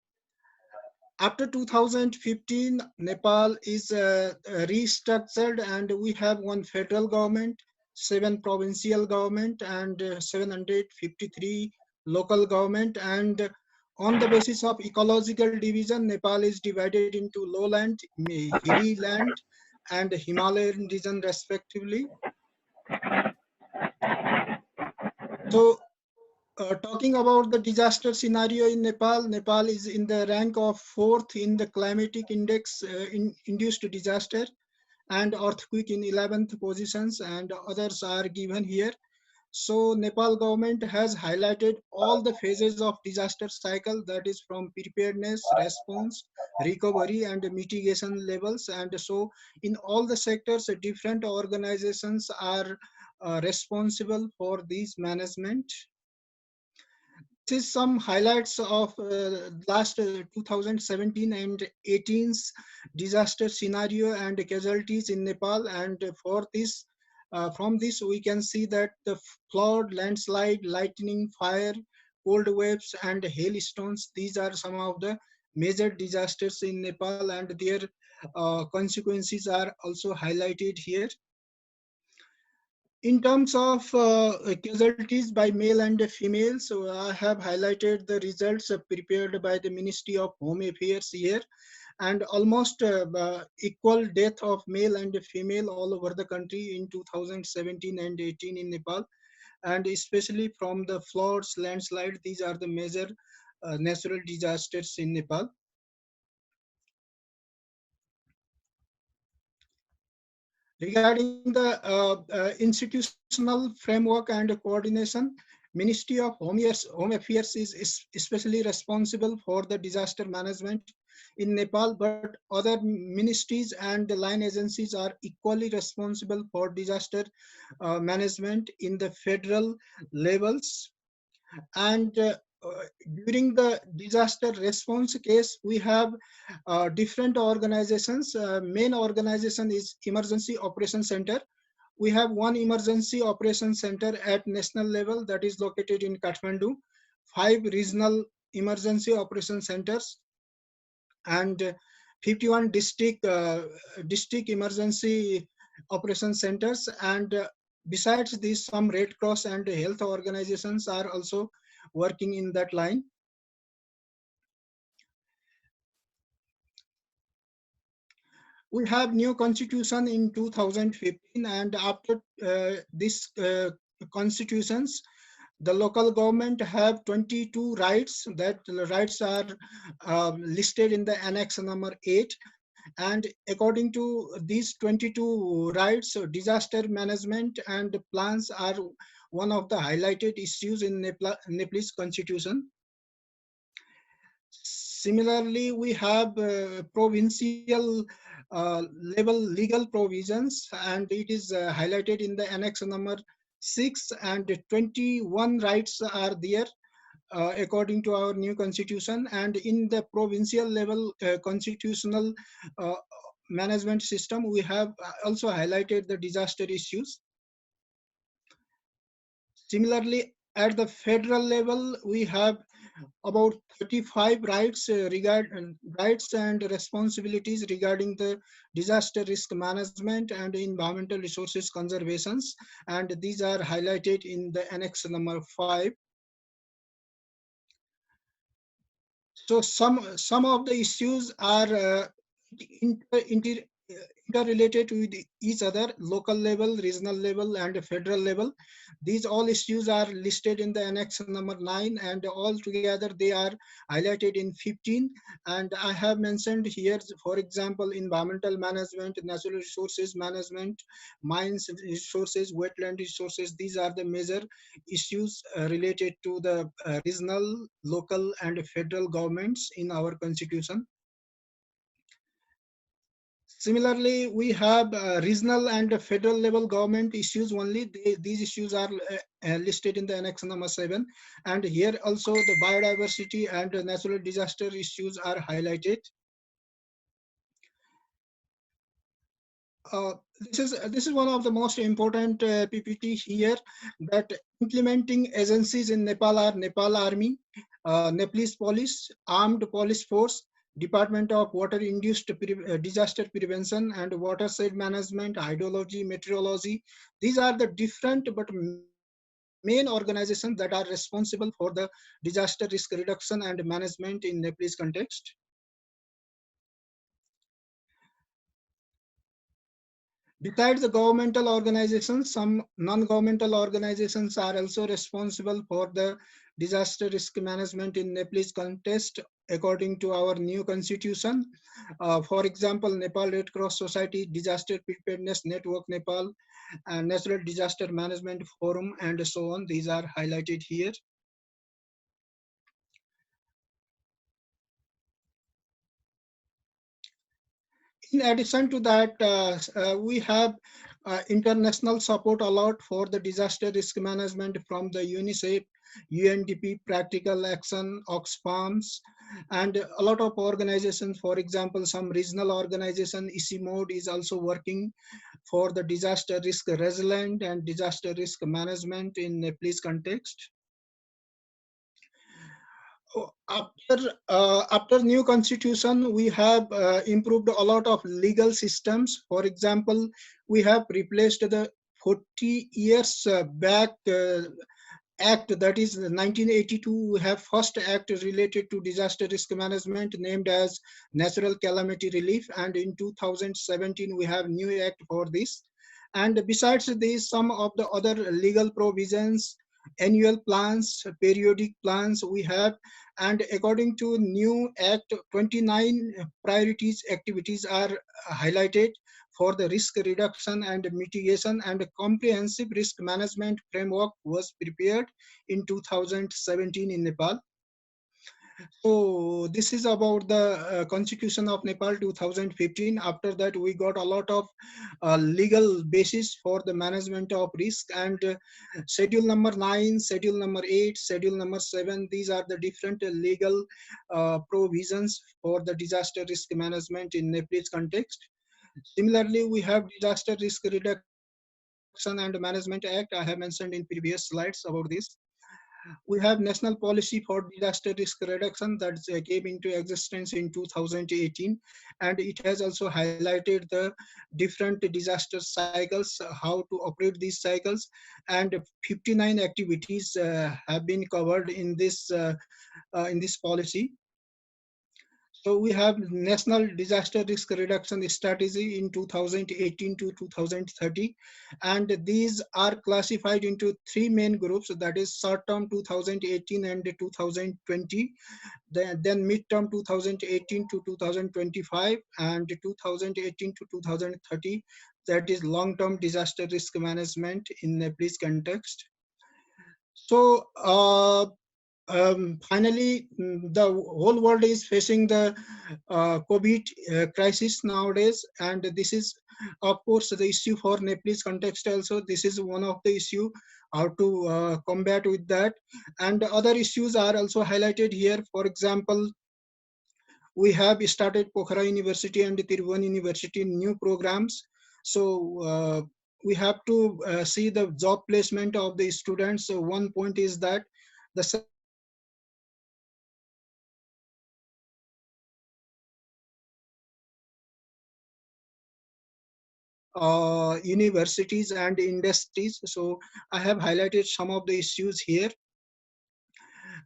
After 2015, Nepal is restructured, and we have one federal government, 7 provincial government, and 753 local government. And on the basis of ecological division, Nepal is divided into lowland, hilly land, and Himalayan region respectively. So talking about the disaster scenario in Nepal, Nepal is in the rank of 4th in the climatic index induced disaster, and earthquake in 11th positions, and others are given here. So Nepal government has highlighted all the phases of disaster cycle, that is from preparedness, response, recovery and mitigation levels. And so in all the sectors, different organizations are responsible for these management. This is some highlights of last 2017 and 18's disaster scenario and casualties in Nepal. And for this, from this we can see that the flood, landslide, lightning, fire, cold waves and hailstones, these are some of the major disasters in Nepal, and their consequences are also highlighted here. In terms of casualties by male and female, so I have highlighted the results prepared by the Ministry of Home Affairs here, and almost equal death of male and female all over the country in 2017 and 18 in Nepal, and especially from the floods, landslide. These are the major natural disasters in Nepal. Regarding the institutional framework and coordination, Ministry of Home Affairs is especially responsible for the disaster management in Nepal, but other ministries and the line agencies are equally responsible for disaster management in the federal levels. And during the disaster response case, we have different organizations. Main organization is Emergency Operation Center. We have one emergency operation center at national level that is located in Kathmandu, 5 regional emergency operation centers, and 51 district emergency operation centers. And besides this, some Red Cross and health organizations are also working in that line. We have new constitution in 2015, and after this constitutions, the local government have 22 rights. That rights are listed in the annex number 8. And according to these 22 rights, disaster management and plans are one of the highlighted issues in Nepalese constitution. Similarly, we have provincial level legal provisions, and it is highlighted in the annex number 6, and 21 rights are there according to our new constitution. And in the provincial level constitutional management system, we have also highlighted the disaster issues. Similarly, at the federal level, we have about 35 rights rights and responsibilities regarding the disaster risk management and environmental resources conservations, and these are highlighted in the annex number 5. So some of the issues are interrelated with each other: local level, regional level, and federal level. These all issues are listed in the annex number 9, and all together they are highlighted in 15. And I have mentioned here, for example, environmental management, natural resources management, mines resources, wetland resources. These are the major issues related to the regional, local, and federal governments in our constitution. Similarly, we have regional and federal level government issues only. These issues are listed in the annex number 7. And here also the biodiversity and natural disaster issues are highlighted. This is one of the most important PPT here, that implementing agencies in Nepal are Nepal Army, Nepalese Police, Armed Police Force, Department of Water-Induced Disaster Prevention and Watershed Management, Hydrology, Meteorology. These are the different but main organizations that are responsible for the disaster risk reduction and management in Nepalese context. Besides the governmental organizations, some non-governmental organizations are also responsible for the disaster risk management in Nepalese context. according to our new constitution. For example, Nepal Red Cross Society, Disaster Preparedness Network Nepal, and Natural Disaster Management Forum, and so on. These are highlighted here. In addition to that, we have international support a lot for the disaster risk management from the UNICEF, UNDP, Practical Action, Oxfams, and a lot of organizations. For example, some regional organization, ICIMOD, is also working for the disaster risk resilient and disaster risk management in Nepalese context. After new constitution, we have improved a lot of legal systems. For example, we have replaced the 40 years back act, that is 1982. We have first act related to disaster risk management named as Natural Calamity Relief, and in 2017 we have new act for this. And besides this, some of the other legal provisions, annual plans, periodic plans we have, and according to new act, 29 priorities activities are highlighted for the risk reduction and mitigation, and a comprehensive risk management framework was prepared in 2017 in Nepal. So this is about the Constitution of Nepal 2015. After that, we got a lot of legal basis for the management of risk, and Schedule number 9, Schedule number 8, Schedule number 7. These are the different legal provisions for the disaster risk management in Nepalese context. Similarly, we have Disaster Risk Reduction and Management Act. I have mentioned in previous slides about this. We have National Policy for Disaster Risk Reduction that came into existence in 2018, and it has also highlighted the different disaster cycles, how to operate these cycles, and 59 activities have been covered in this policy. So we have National Disaster Risk Reduction Strategy in 2018 to 2030, and these are classified into three main groups, that is short-term 2018 and 2020, then mid-term 2018 to 2025, and 2018 to 2030, that is long-term disaster risk management in Nepalese context. So finally, the whole world is facing the COVID crisis nowadays, and this is, of course, the issue for Nepalese context also. This is one of the issue, how to combat with that. And other issues are also highlighted here. For example, we have started Pokhara University and Tribhuvan University new programs. So we have to see the job placement of the students. So one point is that the universities and industries. So I have highlighted some of the issues here.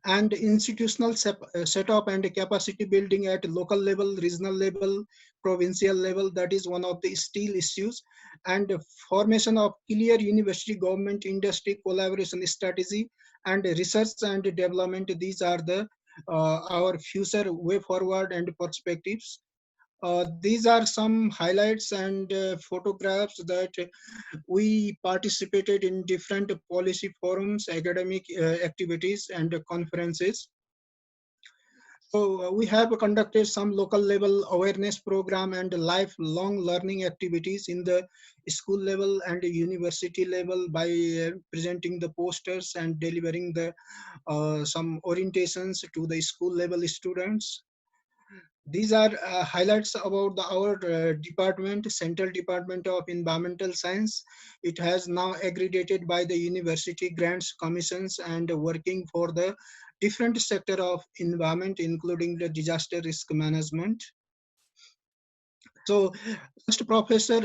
And institutional setup and capacity building at local level, regional level, provincial level, that is one of the still issues. And formation of clear university government industry collaboration strategy and research and development. These are the our future way forward and perspectives. These are some highlights and photographs that we participated in different policy forums, academic activities, and conferences. So we have conducted some local level awareness program and lifelong learning activities in the school level and university level by presenting the posters and delivering the some orientations to the school level students. These are highlights about our department, Central Department of Environmental Science. It has now accredited by the University Grants Commissions and working for the different sector of environment, including the disaster risk management. So, first Professor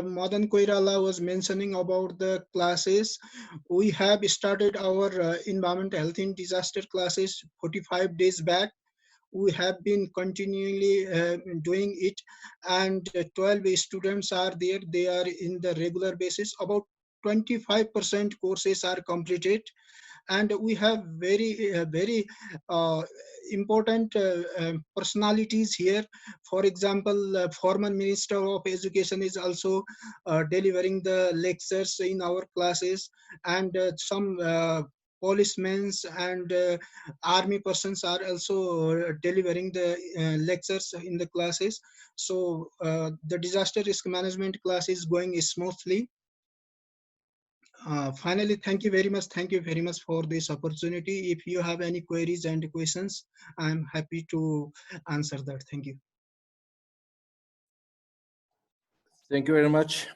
Madan Koirala was mentioning about the classes. We have started our environment health in disaster classes 45 days back. We have been continually doing it, and 12 students are there. They are in the regular basis. About 25% courses are completed, and we have very important personalities here. For example, former Minister of Education is also delivering the lectures in our classes, and some policemen and army persons are also delivering the lectures in the classes. So the disaster risk management class is going smoothly. Finally, thank you very much. Thank you very much for this opportunity. If you have any queries and questions, I'm happy to answer that. Thank you. Thank you very much,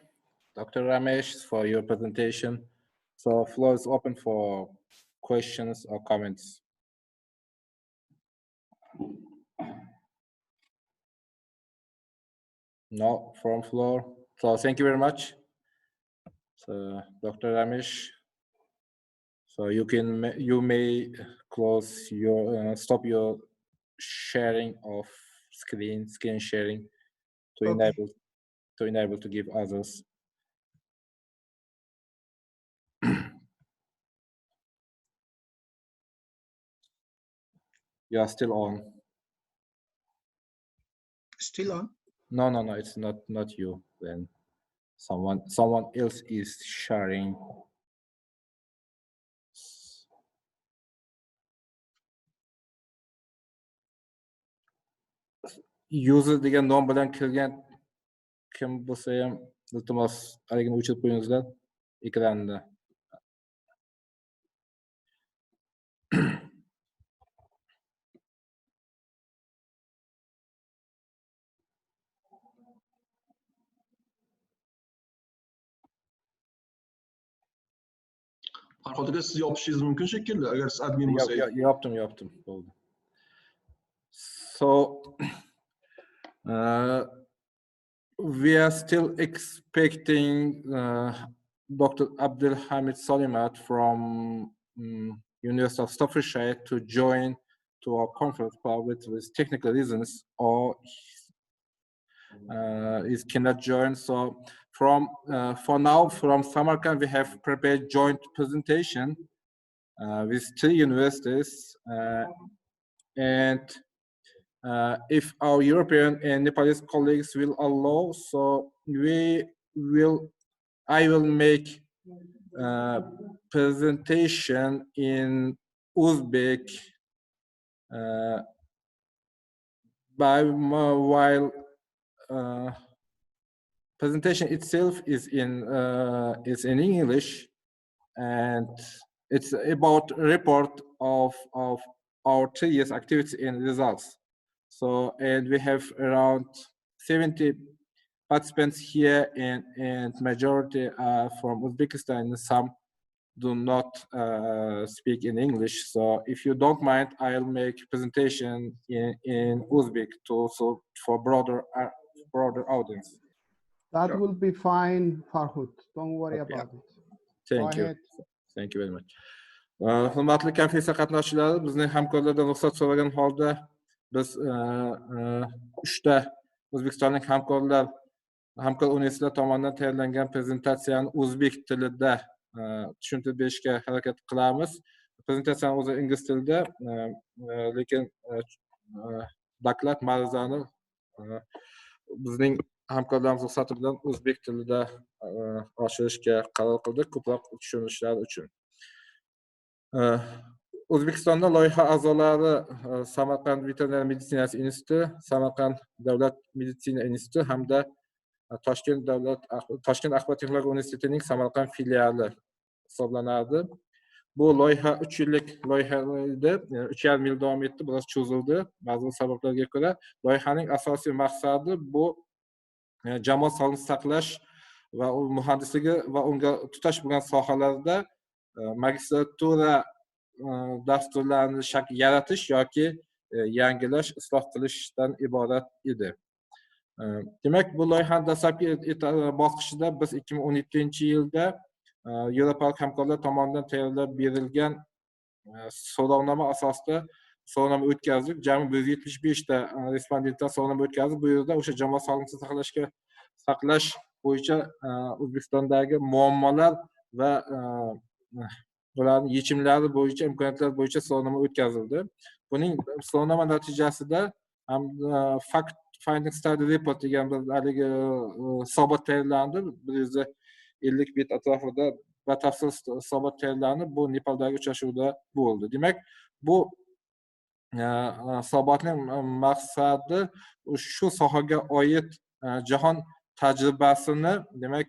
Dr. Ramesh, for your presentation. So floor is open for questions or comments. No, from floor. So thank you very much. So Dr. Ramesh, so you may close your stop your sharing of screen sharing to Okay. enable to give others. You are still on. Still on? No, it's not you. Then someone else is sharing. User degan nom bilan kirgan kim bo'lsa ham iltimos haligini o'chirib qo'yingizlar ekranda. Farhod aka, siz yopishingiz mumkin shekilli, agar siz admin bo'lsangiz. Yopdim. Bo'ldi. So we are still expecting Dr. Abdelhamid Solimat from University of SPHERA to join to our conference call with technical reasons, or he cannot join. So for now, from Samarkand, we have prepared joint presentation with 3 universities, and if our European and Nepalese colleagues will allow, so I will make presentation in Uzbek while presentation itself is in English, and it's about report of our 3 years activity and results. So, and we have around 70 participants here, and majority are from Uzbekistan, and some do not speak in English. So if you don't mind, I'll make presentation in Uzbek for broader audience. That will be fine, Farhud. Don't worry about it. Thank you. Thank you very much. Hurmatli konferensiya qatnashchilari, bizning hamkorlardan ruxsat so'ragan holda biz 3 ta O'zbekistonlik hamkor universitetlar tomonidan tayyorlangan prezentatsiyani o'zbek tilida tushuntirib berishga harakat qilamiz. Prezentatsiyaning o'zi ingliz tilida, lekin doklad ma'ruzani bizning hamkorlarimiz ruxsati bilan o'zbek tilida oshirishga qaror qildik, ko'proq tushunishlari uchun. O'zbekistonda loyiha a'zolari Samarkand veterinariya meditsinasi instituti, Samarkand davlat meditsina instituti hamda Toshkent axborot texnologiya universitetining Samarkand filiali hisoblanadi. Bu loyiha 3 yillik loyiha edi, 3,5 yil davom etdi, biroz cho'zildi ba'zi sabablarga ko'ra. Loyihaning asosiy maqsadi bu jamoat sog'liqni saqlash va muhandisligi va unga tutash bo'lgan sohalarda magistratura dasturlarini yaratish yoki yangilash, isloh qilishdan iborat edi. Demak, bu loyihaning dastlabki bosqichida biz 2017-yilda Yevropalik hamkorlar tomonidan tayyorlab berilgan so'rovnoma asosida so'rovnoma o'tkazdik. Jami 175 ta respondentlar so'rovnoma o'tkazib, bu yerda o'sha jamoat sog'liqni saqlash bo'yicha O'zbekistondagi muammolar va ularning yechimlari bo'yicha, imkoniyatlar bo'yicha so'rovnoma o'tkazildi. Buning so'rovnoma natijasida ham fact finding study report degan bir haligi hisobot tayyorlandi. 150 bet atrofida batafsil hisobot tayyorlanib, bu Nepaldagi uchrashuvda bo'ldi. Demak, bu hisobotning maqsadi shu sohaga oid jahon tajribasini, demak,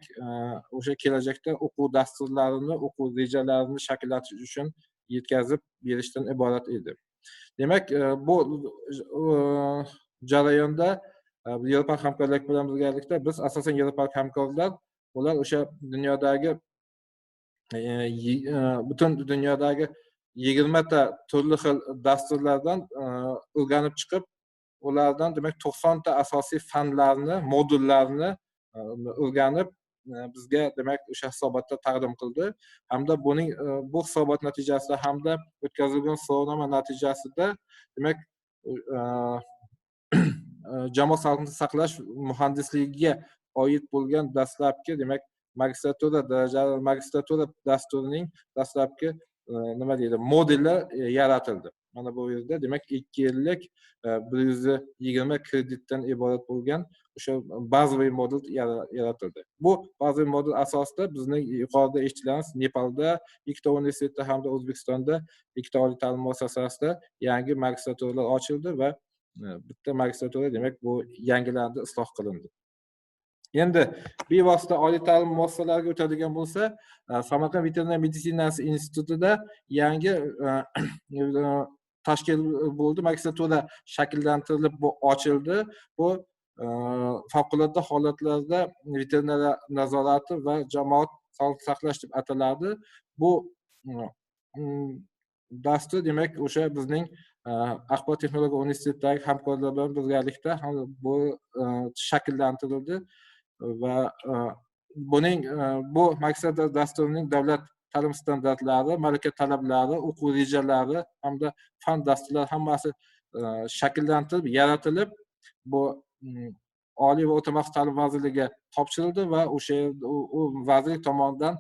o'sha kelajakda o'quv dasturlarini, o'quv rejalarini shakllantirish uchun yetkazib berishdan iborat edi. Demak, bu jarayonda Yevropa hamkorlik bilan birgalikda biz asosan Yevropa hamkorlar, ular o'sha dunyodagi butun dunyodagi 20 ta turli xil dasturlardan o'rganib chiqib, ulardan demak 90 ta asosiy fanlarni, modullarni o'rganib bizga demak o'sha hisobotda taqdim qildi. Hamda buning bu hisobot natijasida hamda o'tkazilgan so'rovnoma natijasida demak jamoat sog'liqni saqlash muhandisligiga oid bo'lgan dastlabki demak magistratura darajali magistratura dasturining dastlabki nima deydi, modeli yaratildi. Mana bu yerda demak 2 yillik 120 kreditdan iborat bo'lgan o'sha bazaviy modul yaratildi. Bu bazaviy modul asosida bizning yuqorida eshitganimiz Nepalda, ikkita universitetda hamda O'zbekistonda ikkita oliy ta'lim muassasasida yangi magistraturalar ochildi va bitta magistratura demak bu yangilandi, isloh qilindi. Endi bevosita oliy ta'lim muassasalariga o'tadigan bo'lsa, Samarqand veterinariya meditsinasi institutida yangi tashkil bo'ldi, magistratura shakllantirilib bu ochildi. Bu favqulodda holatlarda veterinariya nazorati va jamoat sog'liqni saqlash deb ataladi. Bu dastur demak o'sha bizning Axborot texnologiya universitetidagi hamkorlar bilan birgalikda bu shakllantirildi va buning bu magistratura dasturining davlat ta'lim standartlari, malaka talablari, o'quv rejalari hamda fan dasturlari hammasi shakllantirib, yaratilib, bu Oliy va o'rta maxsus ta'lim vazirligiga topshirildi va o'sha u vazirlik tomonidan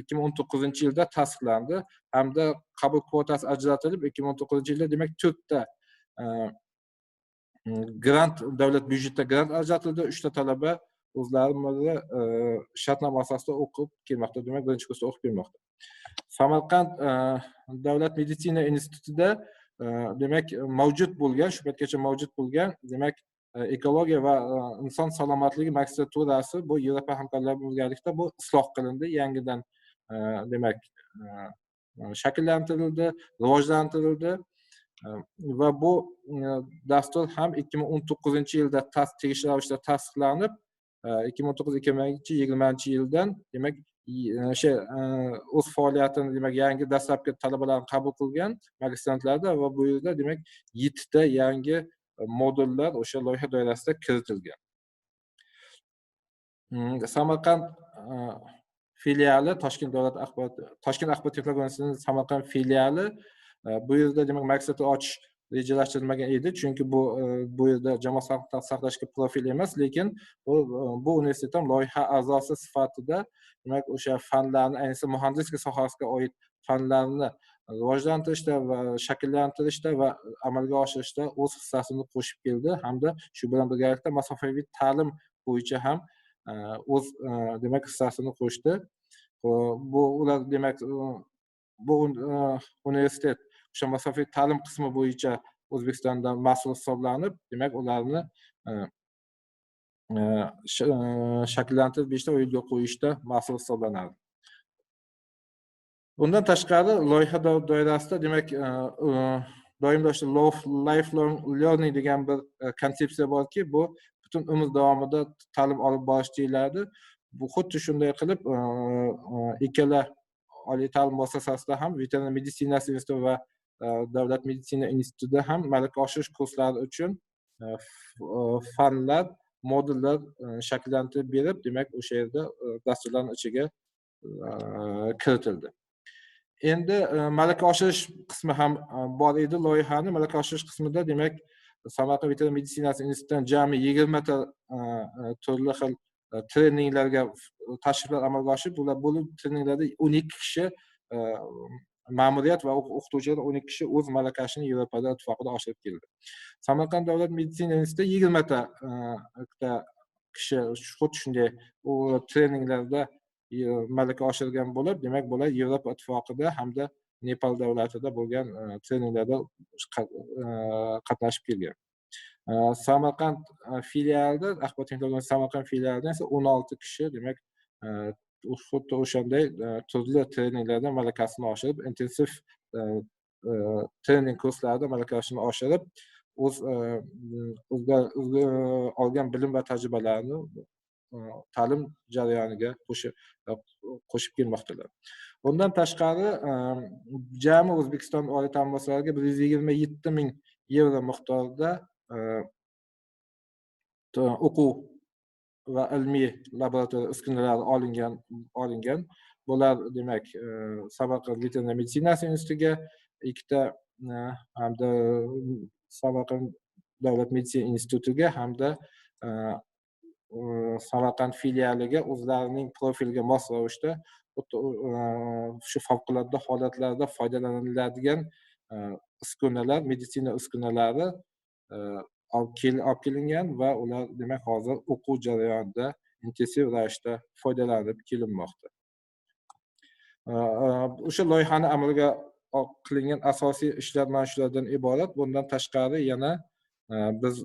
2019-yilda tasdiqlandi hamda qabul kvotasi ajratilib 2019-yilda demak 4 ta grant, davlat byudjetida grant ajratildi, 3 ta talaba o'zlari shartnoma asosida o'qib kelmoqda, demak birinchi kursda o'qib kelmoqda. Samarqand davlat meditsina institutida demak mavjud bo'lgan, shu paytgacha mavjud bo'lgan demak ekologiya va inson salomatligi magistraturasi bu Yevropa hamkorlari bilan birgalikda bu isloh qilindi, yangidan demak shakllantirildi, rivojlantirildi va bu dastur ham 2019-yilda tegishli ravishda tasdiqlanib 2019-2020-yildan demak o'sha o'z faoliyatini demak yangi dastlabki talabalarni qabul qilgan magistrantlarda va bu yerda demak 7 ta yangi modullar o'sha loyiha doirasida kiritilgan. Samarqand filiali Toshkent axborot texnologiya universitetining Samarqand filiali bu yerda demak magistratura ochish rejalashtirilmagan edi, chunki bu yerda jamoat sog'liqni saqlashga profil emas, lekin bu universitetdan loyiha a'zosi sifatida demak o'sha fanlarni, ayniqsa muhandislik sohasiga oid fanlarni rivojlantirishda va shakllantirishda va amalga oshirishda o'z hissasini qo'shib keldi hamda shu bilan birgalikda masofaviy ta'lim bo'yicha ham o'z demak hissasini qo'shdi. Bu ular demak bu universitet o'sha masofaviy ta'lim qismi bo'yicha O'zbekistonda mas'ul hisoblanib, demak ularni shakllantirib berishda va yo'lga qo'yishda mas'ul hisoblanadi. Bundan tashqari loyiha doirasida demak doimlashli lifelong learning degan bir konsepsiya borki, bu butun umr davomida ta'lim olib borish deyiladi. Bu xuddi shunday qilib ikkala oliy ta'lim muassasasida ham veterinariya meditsinasi instituti va davlat meditsina institutida ham malaka oshirish kurslari uchun fanlar, modullar shakllantirib berib, demak o'sha yerda dasturlarning ichiga kiritildi. Endi malaka oshirish qismi ham bor edi loyihani. Malaka oshirish qismida demak Samarqand veterinariya meditsinasi institutidan jami 20 ta turli xil treninglarga tashriflar amalga oshib, bular bo'lib treninglarda 12 kishi ma'muriyat va o'qituvchilar 12 kishi o'z malakasini Yevropa ittifoqida oshirib keldi. Samarqand davlat meditsina institutida 20 ta kishi xuddi shunday treninglarda malaka oshirgan bo'lib, demak bular Yevropa ittifoqida hamda Nepal davlatida bo'lgan treninglarda qatnashib kelgan. Samarqand filialida, axborot texnologiyasi Samarqand filialida esa 16 kishi, demak xuddi o'shanday turli treninglarda malakasini oshirib, intensiv trening kurslarida malakasini oshirib, o'z olgan bilim va tajribalarini ta'lim jarayoniga qo'shib kelmoqdalar. Bundan tashqari, jami O'zbekiston oliy ta'lim muassasalariga 127 ming yevro miqdorida o'quv va ilmiy laboratoriya uskunalari olingan. Bular demak Samarqand veterinar meditsinasi institutiga 2 ta hamda Samarqand davlat meditsina institutiga hamda Samarqand filialiga o'zlarining profiliga mos ravishda shu favqulodda holatlarda foydalaniladigan uskunalar, meditsina uskunalari olib kelingan va ular demak hozir o'quv jarayonida intensiv ravishda foydalanib kelinmoqda. O'sha loyihani amalga qilingan asosiy ishlar mana shulardan iborat. Bundan tashqari yana biz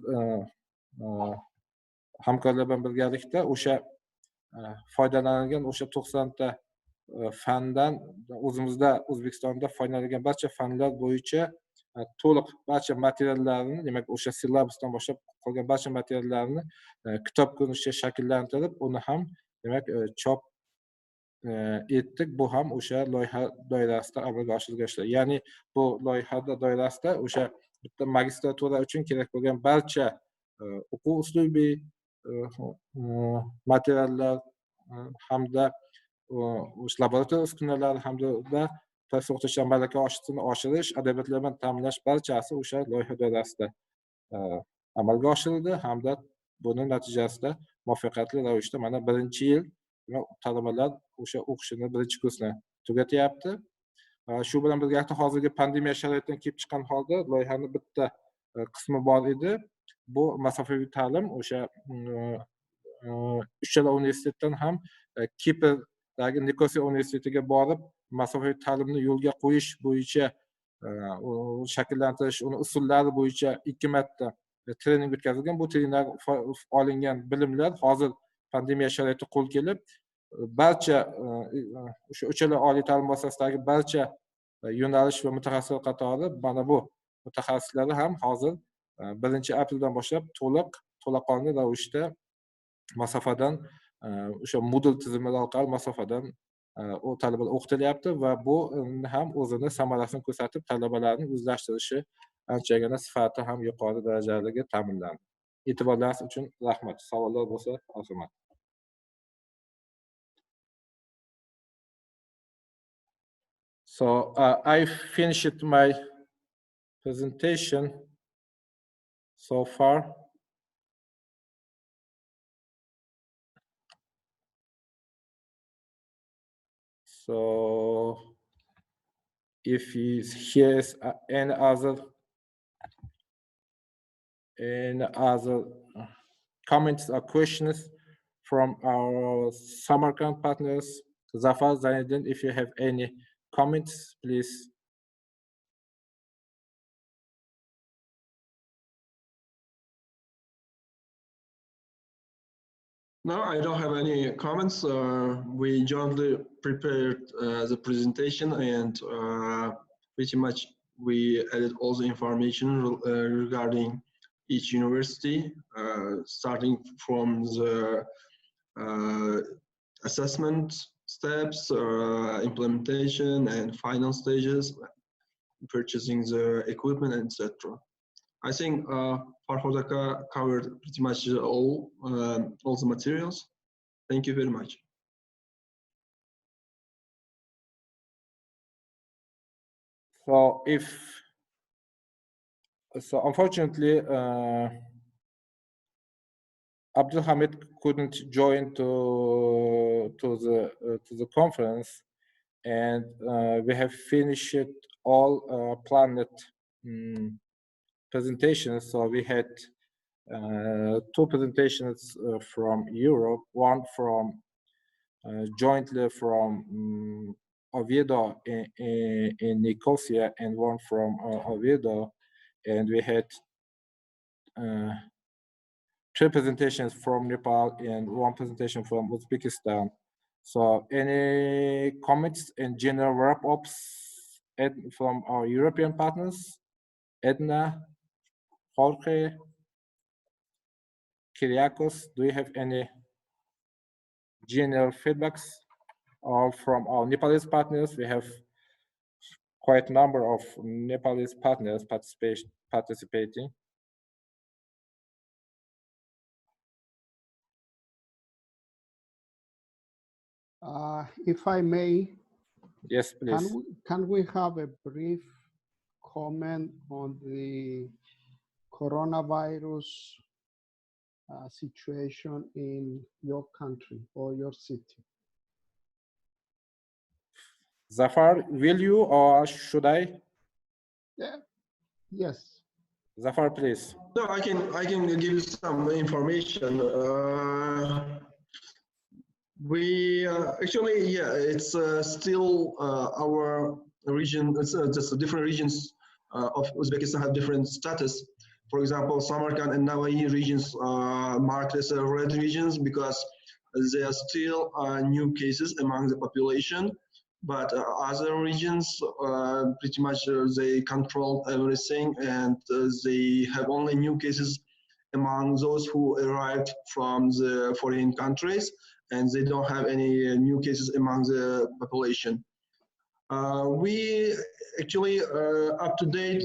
hamkorlar bilan birgalikda o'sha foydalanilgan o'sha 90 ta fandan o'zimizda O'zbekistonda foydalanilgan barcha fanlar bo'yicha to'liq barcha materiallarni, demak o'sha silabusdan boshlab qolgan barcha materiallarni kitob ko'rinishida shakllantirib, uni ham demak chop etdik. Bu ham o'sha loyiha doirasida amalga oshirilgan ishlar. Ya'ni bu loyiha doirasida o'sha bitta magistratura uchun kerak bo'lgan barcha o'quv uslubiy materiallar hamda laboratoriya uskunalari hamda professor o'qituvchilar malaka oshirish, adabiyotlar bilan ta'minlash barchasi o'sha loyiha doirasida amalga oshirildi hamda buning natijasida muvaffaqiyatli ravishda mana 1-yil talabalar o'sha o'qishini 1-kursni tugatyapti. Shu bilan birgalikda hozirgi pandemiya sharoitidan kelib chiqqan holda loyihani bitta qismi bor edi. Bu masofaviy ta'lim o'sha uchala universitetdan ham Kiprdagi Nikosiya universitetiga borib masofaviy ta'limni yo'lga qo'yish bo'yicha shakllantirish, uni usullari bo'yicha 2 marta trening o'tkazilgan. Bu treninglar olingan bilimlar hozir pandemiya sharoiti qo'l kelib, barcha o'sha uchala oliy ta'lim muassasasidagi barcha yo'nalish va mutaxassislar qatori mana bu mutaxassislari ham hozir 1-apreldan boshlab to'laqonli ravishda masofadan o'sha Moodle tizimlari orqali masofadan talabalar o'qitilyapti va bu ham o'zini samarasini ko'rsatib, talabalarning o'zlashtirishi anchagina sifati ham yuqori darajadagi ta'minlandi. E'tiborlaringiz uchun rahmat. Savollar bo'lsa, marhamat. So I finished my presentation so far. So if here is any other comments or questions from our Samarkand partners, Zafar, Zainuddin, if you have any comments, please. No, I don't have any comments. We jointly prepared the presentation and pretty much we added all the information regarding each university, starting from the assessment steps, implementation and final stages, purchasing the equipment, etc. I think Farhodaka covered pretty much all the materials. Thank you very much. So unfortunately, Abdul Hamid couldn't join to the conference. and we have finished all planned presentations. So we had 2 presentations from Europe, one from jointly from Oviedo in Nicosia, and one from Oviedo, and we had 3 presentations from Nepal and 1 presentation from Uzbekistan. So any comments and general wrap-ups from our European partners? Edna, Jorge, Kyriakos, do you have any general feedbacks? Or from our Nepalese partners? We have quite a number of Nepalese partners participating. If I may, yes, please. Can we have a brief comment on the coronavirus situation in your country or your city? Zafar, will you or should I? Yeah. Yes. Zafar, please. No, I can give you some information. We actually, yeah, it's still our region. It's just different regions of Uzbekistan have different status. For example, Samarkand and Navai regions are marked as red regions because there are still new cases among the population. But other regions, pretty much they control everything, and they have only new cases among those who arrived from the foreign countries, and they don't have any new cases among the population. We actually, up to date,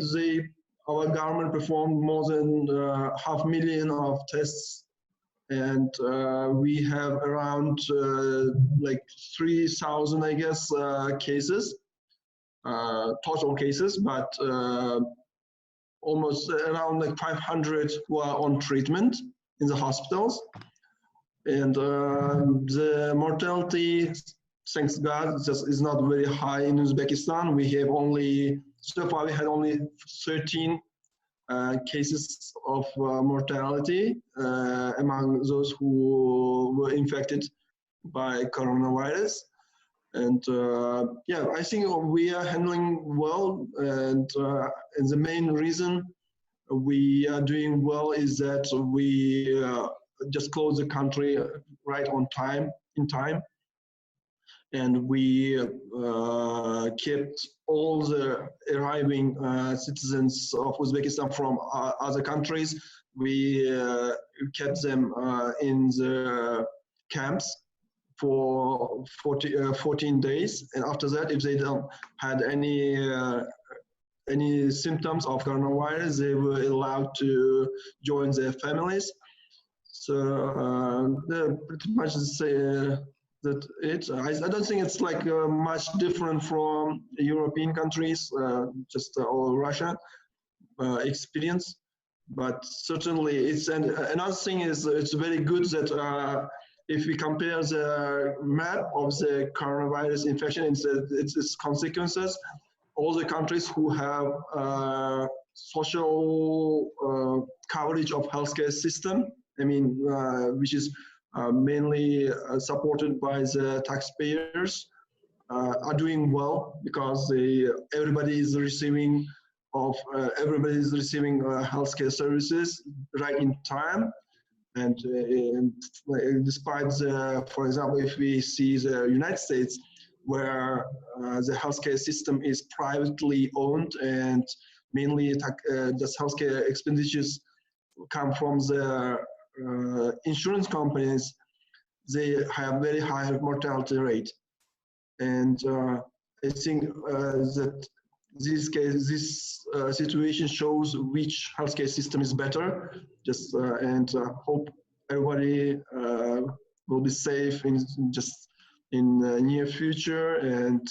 our government performed more than 500,000 of tests, and we have around like 3,000, I guess, cases, total cases, but almost around like 500 who are on treatment in the hospitals. And the mortality, thanks God, just is not very high in Uzbekistan. We have only, so far we had only 13 cases of mortality among those who were infected by coronavirus. And yeah, I think we are handling well, and the main reason we are doing well is that we just closed the country right on time, in time. And we kept all the arriving citizens of Uzbekistan from other countries. We kept them in the camps for 14 days. And after that, if they don't had any symptoms of coronavirus, they were allowed to join their families. So pretty much that it. I don't think it's like much different from European countries, just or Russia experience. But certainly, it's another thing is it's very good that if we compare the map of the coronavirus infection and its consequences, all the countries who have social coverage of healthcare system, I mean, which is mainly supported by the taxpayers, are doing well because everybody is receiving healthcare services right in time. And despite for example, if we see the United States, where the healthcare system is privately owned and mainly the healthcare expenditures come from the insurance companies, they have very high mortality rate. And I think that this situation shows which healthcare system is better. Just and hope everybody will be safe in the near future, and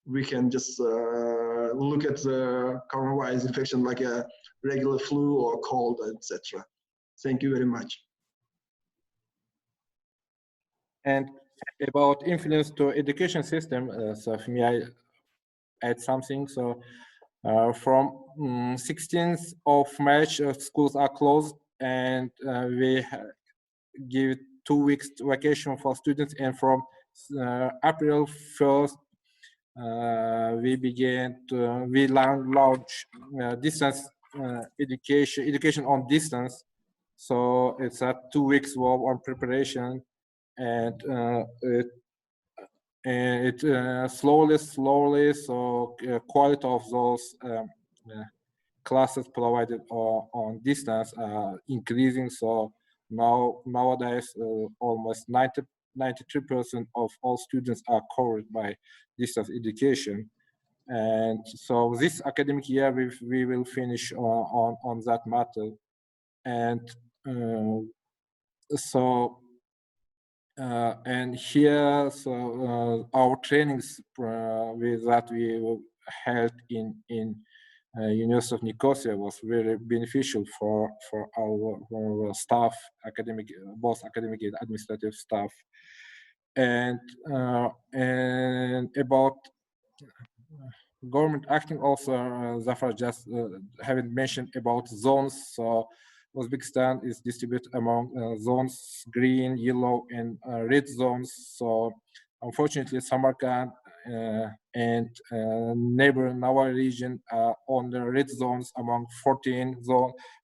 we can just look at the coronavirus infection like a regular flu or cold, etc. Thank you very much. And About influence to education system, so for me, I add something. So from 16th of March, schools are closed, and we give 2 weeks vacation for students, and from April 1st, we launch distance education on distance. So it's a 2 weeks work on preparation, and it slowly, so quality of those classes provided on distance are increasing. So nowadays almost 93% of all students are covered by distance education. And so this academic year we will finish on that matter. And and here, so our trainings with that we held in University of Nicosia was very beneficial for our staff, both academic and administrative staff. And about government acting also, Zafar just haven't mentioned about zones. So Uzbekistan is distributed among zones, green, yellow, and red zones. So unfortunately, Samarkand and neighboring Nawa region are on the red zones among 14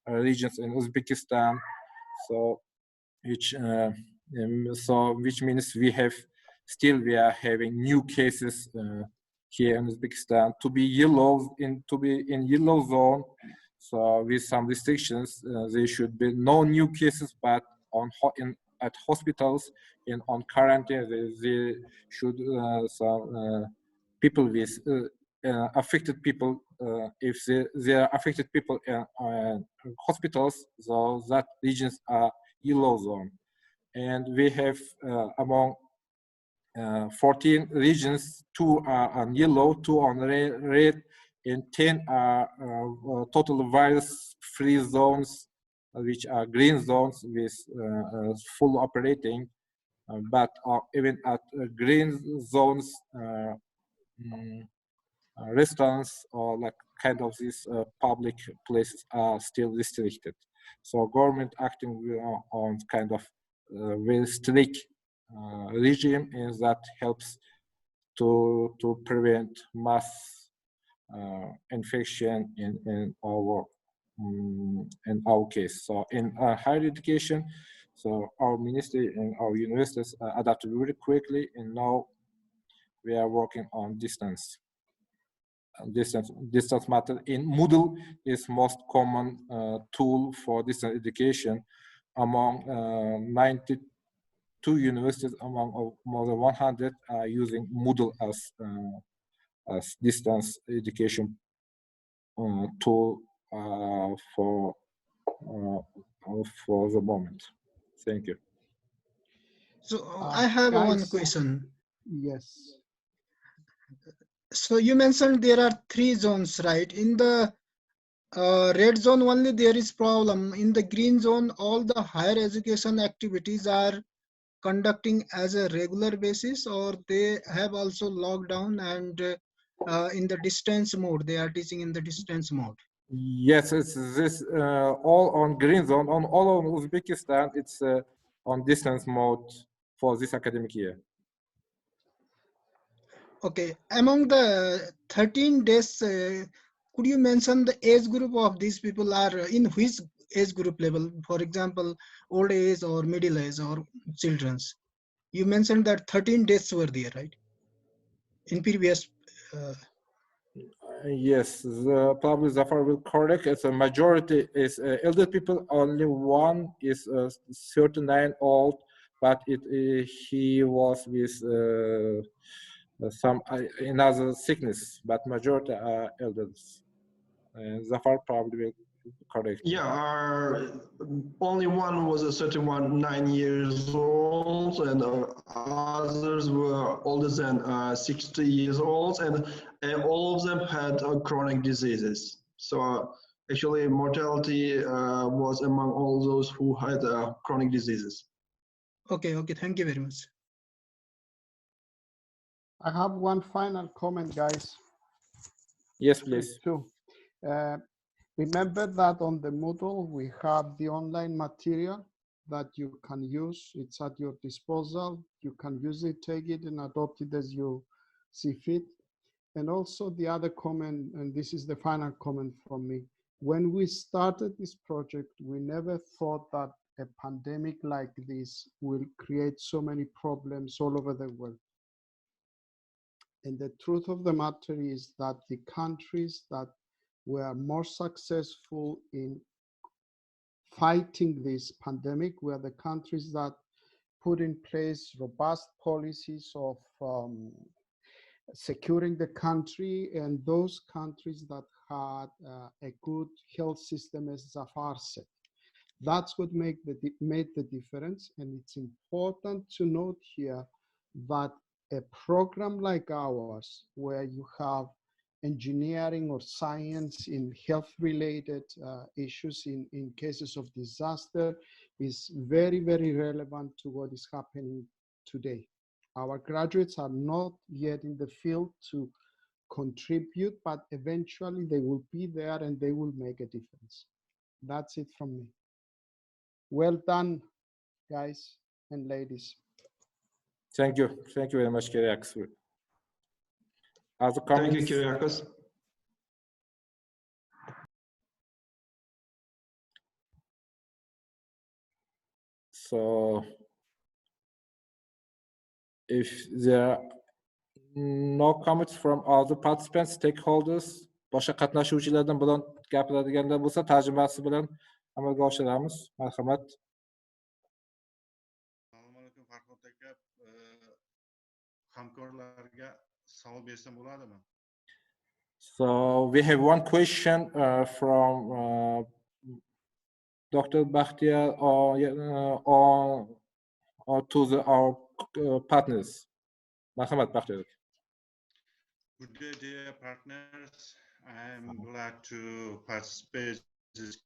regions in Uzbekistan. So which means we are having new cases here in Uzbekistan to be in yellow zone. So with some restrictions, there should be no new cases, but at hospitals and on quarantine, they should people with affected people. If there are affected people in hospitals, so that regions are yellow zone. And we have among 14 regions, 2 are on yellow, 2 on red, and 10 are total virus-free zones, which are green zones with full operating. But even at green zones, restaurants or like kind of these public places are still restricted. So government acting on kind of very strict regime, and that helps to prevent mass infection in our case. So in higher education, so our ministry and our universities adapted very quickly, and now we are working on distance matter. In Moodle is most common tool for distance education among 92 universities among more than 100 are using Moodle as distance education tool for the moment. Thank you. So I have one Guys, question. yes. So you mentioned there are 3 zones, right? In the red zone only there is problem. In the green zone, all the higher education activities are conducting as a regular basis, or they have also locked down and in the distance mode, they are teaching in the distance mode. Yes, it's this all on green zone, on all of Uzbekistan, it's on distance mode for this academic year. Okay, among the 13 days, could you mention the age group of these people are in which age group level? For example, old age or middle age or children's? You mentioned that 13 days were there, right? In previous. Yes, probably Zafar will correct. It's a majority is elder people. Only one is 39 old, but he was with some another sickness. But majority are elders. Zafar probably will correct. Yeah, only one was a 9 years old, and others were older than 60 years old, and all of them had chronic diseases. So actually, mortality was among all those who had chronic diseases. Okay, thank you very much. I have one final comment, guys. Yes, please. Too. Remember that on the Moodle, we have the online material that you can use. It's at your disposal. You can use it, take it, and adopt it as you see fit. And also the other comment, and this is the final comment from me. When we started this project, we never thought that a pandemic like this will create so many problems all over the world. And the truth of the matter is that the countries that were more successful in fighting this pandemic were the countries that put in place robust policies of securing the country, and those countries that had a good health system, as Zafar said. That's what made the difference. And it's important to note here that a program like ours, where you have engineering or science in health-related issues in cases of disaster, is very, very relevant to what is happening today. Our graduates are not yet in the field to contribute, but eventually they will be there and they will make a difference. That's it from me. Well done, guys and ladies. Thank you. Thank you very much, Kyriakos. Other comments? Thank you, Kyriakos. So, if there are no comments from all the participants, stakeholders, boshqa qatnashuvchilardan bilan gapiradiganlar bo'lsa, tarjimasi bilan amalga oshiramiz. Marhamat. Assalomu alaykum, Farhod aka. Hamkorlarga savol bersam bo'ladimi? So we have one question from Dr. Bakhtiar or to our partners. Marhamat, Bakhtiar. Good day, dear partners. I'm glad to participate in this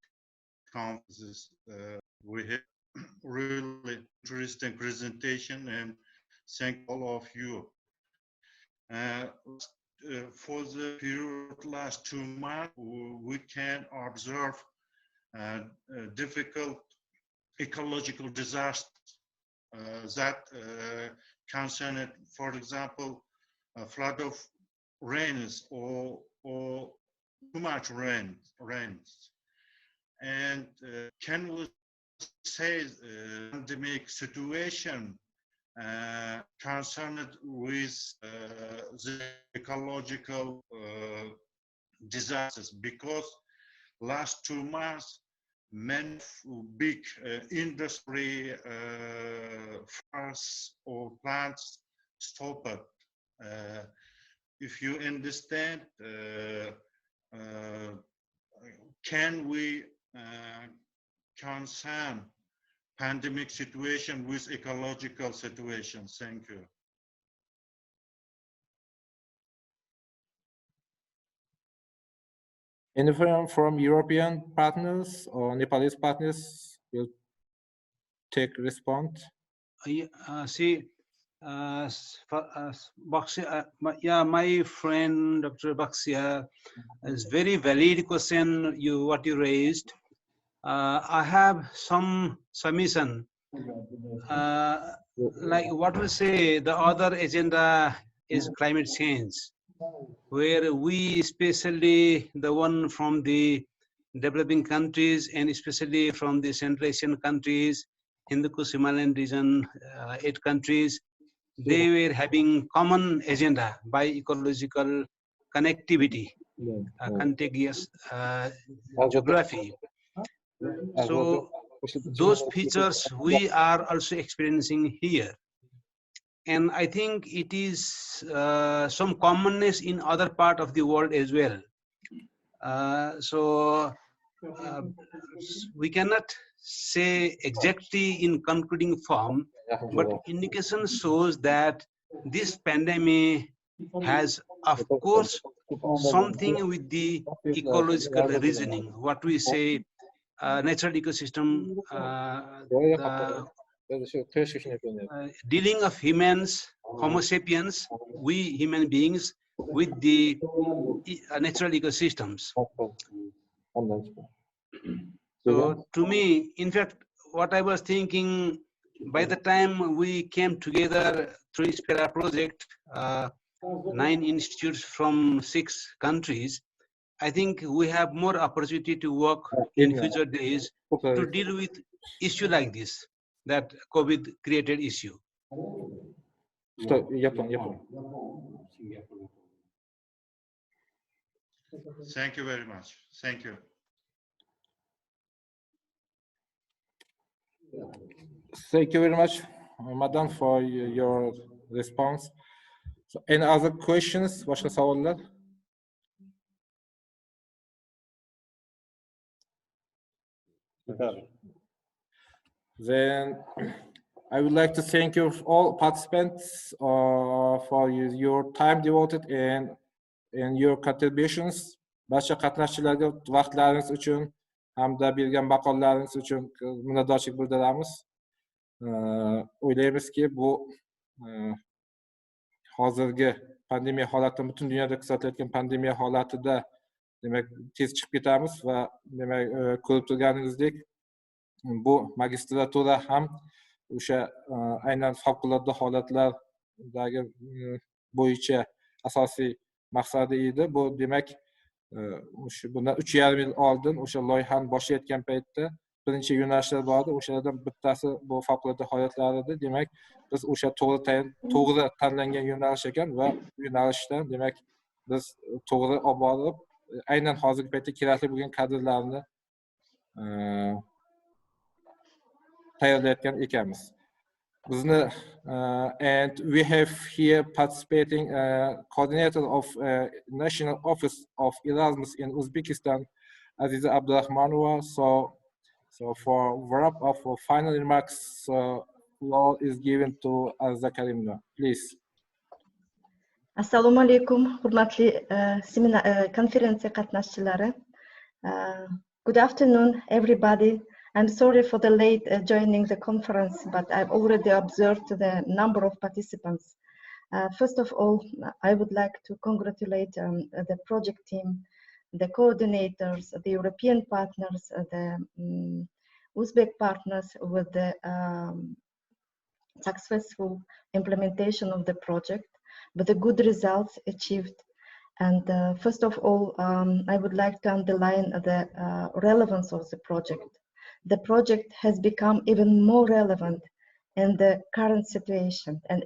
conference. We have really interesting presentation, and thank all of you. For the period last 2 months, we can observe difficult ecological disasters that concern, for example, a flood of rains or too much rains. And can we say pandemic situation concerned with the ecological disasters? Because last 2 months, many big industry farms or plants stopped. If you understand, can we concern pandemic situation with ecological situation? Thank you. Anyone from European partners or Nepalese partners will take response? My friend Dr. Baxia, is very valid question what you raised. I have some submission. Like what we say, the other agenda is climate change, where we, especially the one from the developing countries and especially from the Central Asian countries, Hindu Kush Himalayan region, 8 countries, they were having common agenda by ecological connectivity, contiguous geography. So those features we are also experiencing here. And I think it is some commonness in other part of the world as well. We cannot say exactly in concluding form, but indication shows that this pandemic has, of course, something with the ecological reasoning. What we say, natural ecosystem, dealing of humans Homo sapiens, we human beings, with the natural ecosystems. So to me, in fact, what I was thinking, by the time we came together through SPHERA project, 9 institutes from 6 countries, I think we have more opportunity to work in future days to deal with issue like this, that COVID created issue. Thank you very much. Thank you. Thank you very much, Madam, for your response. So, any other questions? Başka sorular? Then I would like to thank you all participants for your time devoted and your contributions. Barcha qatnashchilarga vaqtlaringiz uchun hamda bergan maqollalaringiz uchun minnatdorchilik bildiramiz. O'ylaymizki, bu hozirgi pandemiya holati, butun dunyoda kuzatilayotgan pandemiya holatida demak tez chiqib ketamiz va demak ko'rib turganingizdek bu magistratura ham o'sha aynan favqulodda holatlardagi bo'yicha asosiy maqsadi edi. Bu demak bundan 3,5 yil oldin o'sha loyihani boshlayotgan paytda birinchi yo'nalishlar bor edi. O'shalardan bittasi bu favqulodda holatlar edi. Demak biz o'sha to'g'ri tanlangan yo'nalish ekan va yo'nalishdan demak biz to'g'ri olib borib aynan hozirgi paytda kerakli bo'lgan kadrlarni tayyorlayotgan ekanmiz. Bizni and we have here participating coordinator of National Office of Erasmus in Uzbekistan, Aziza Abdurahmanova. So for wrap up for final remarks, floor is given to Aziza Karimova. Please. Assalomu alaykum, hurmatli konferensiya qatnashchilari. Good afternoon, everybody. I'm sorry for the late joining the conference, but I've already observed the number of participants. First of all, I would like to congratulate the project team, the coordinators, the European partners, the Uzbek partners with the successful implementation of the project, with the good results achieved. And first of all, I would like to underline the relevance of the project. The project has become even more relevant in the current situation, and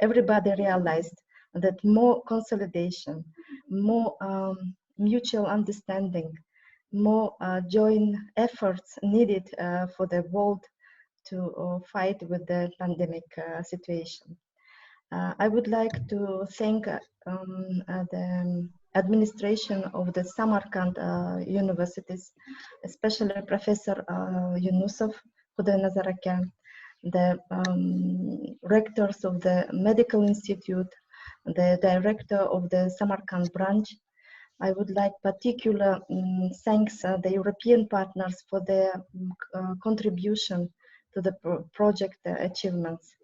everybody realized that more consolidation, more mutual understanding, more joint efforts needed for the world to fight with the pandemic situation. I would like to thank the administration of the Samarkand universities, especially Professor Yunusov, Khudaynazarakan, the rectors of the Medical Institute, the director of the Samarkand branch. I would like particular thanks the European partners for their contribution to the project achievements.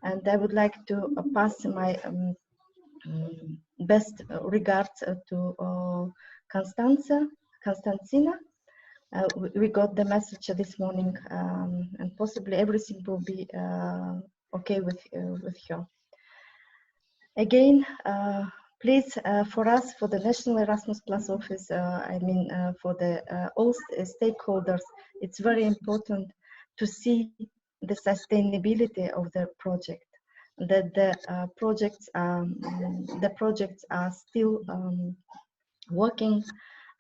And I would like to pass my best regards to Constantina. We got the message this morning, and possibly everything will be okay with her. Again, please, for us, for the National Erasmus Plus Office, for the all stakeholders, it's very important to see the sustainability of the project, that the projects are still working.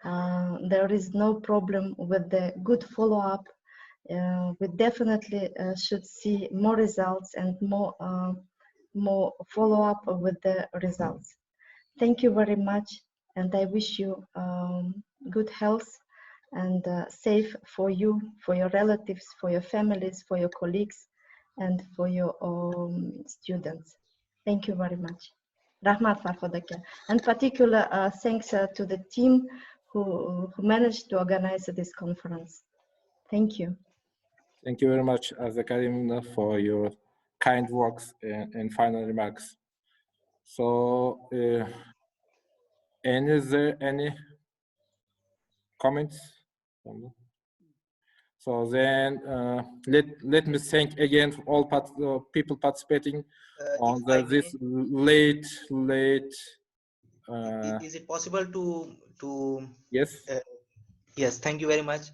There is no problem with the good follow-up. We definitely should see more results and more follow-up with the results. Thank you very much, and I wish you good health and safe for you, for your relatives, for your families, for your colleagues, and for your students. Thank you very much. Rahmat Farhodaka. And particular thanks to the team who managed to organize this conference. Thank you. Thank you very much, Aziza Karimova, for your kind words and final remarks. So, is there any comments? So then, let me thank again for all people participating on this late. Is it possible to? Yes. Yes. Thank you very much.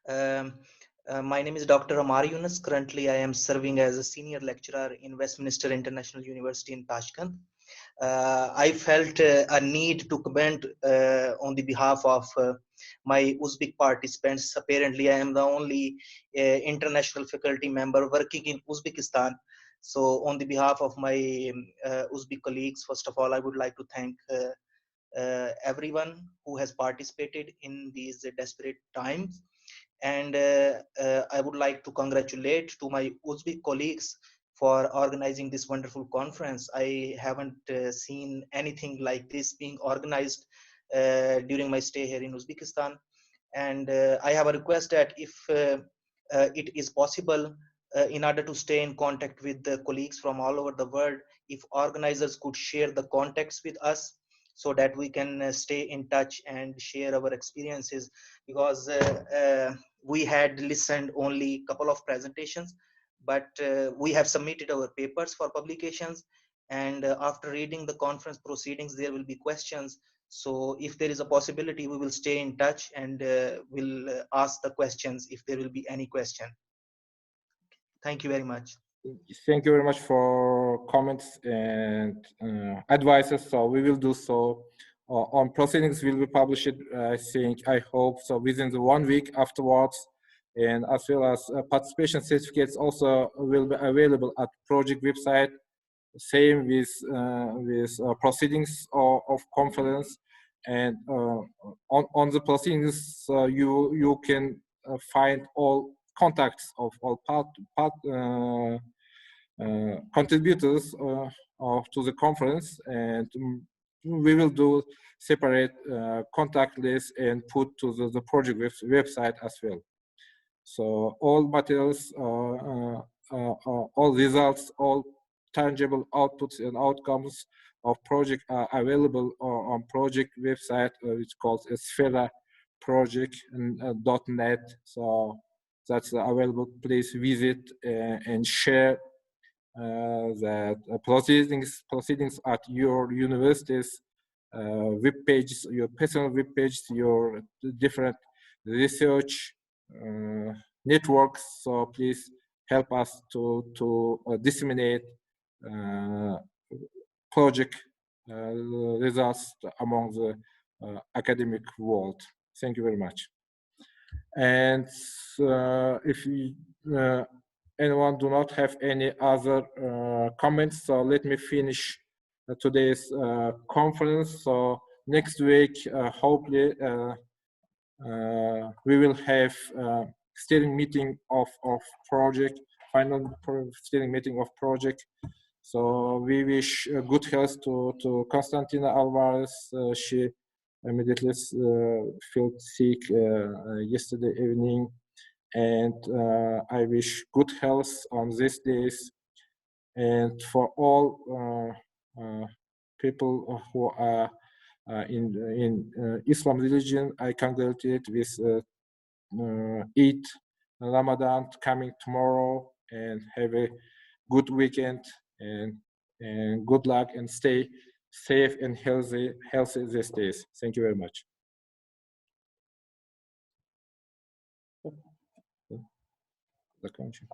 My name is Dr. Amar Yunus. Currently, I am serving as a senior lecturer in Westminster International University in Tashkent. I felt a need to comment on the behalf of my Uzbek participants. Apparently, I am the only international faculty member working in Uzbekistan. So on the behalf of my Uzbek colleagues, first of all, I would like to thank everyone who has participated in these desperate times. And I would like to congratulate to my Uzbek colleagues for organizing this wonderful conference. I haven't seen anything like this being organized during my stay here in Uzbekistan. And I have a request that if it is possible, in order to stay in contact with the colleagues from all over the world, if organizers could share the contacts with us so that we can stay in touch and share our experiences, because we had listened only a couple of presentations, but we have submitted our papers for publications, and after reading the conference proceedings there will be questions. So if there is a possibility, we will stay in touch and will ask the questions if there will be any question. Thank you very much. Thank you very much for comments and advices. So we will do so. On proceedings will be published, I hope so, within the 1 week afterwards, and as well as participation certificates also will be available at project website. Same with proceedings of conference, and on the proceedings you can find all contacts of all contributors to the conference, and we will do separate contact list and put to the project website as well. So all materials, all results, all tangible outputs and outcomes of project are available on project website, which is called SPHERA project.net. So that's available. Please visit and share that proceedings at your universities, web pages, your personal web pages, your different research networks. So please help us to disseminate project results among the academic world. Thank you very much. And if anyone do not have any other comments, so let me finish today's conference. So next week, hopefully, we will have steering meeting of project, final steering meeting of project. So we wish good health to Constantina Alvarez. She immediately felt sick yesterday evening, and I wish good health on these days. And for all people who are in Islam religion, I congratulate with Eid Ramadan coming tomorrow, and have a good weekend, and good luck, and stay safe and healthy these days. Thank you very much. Закончим.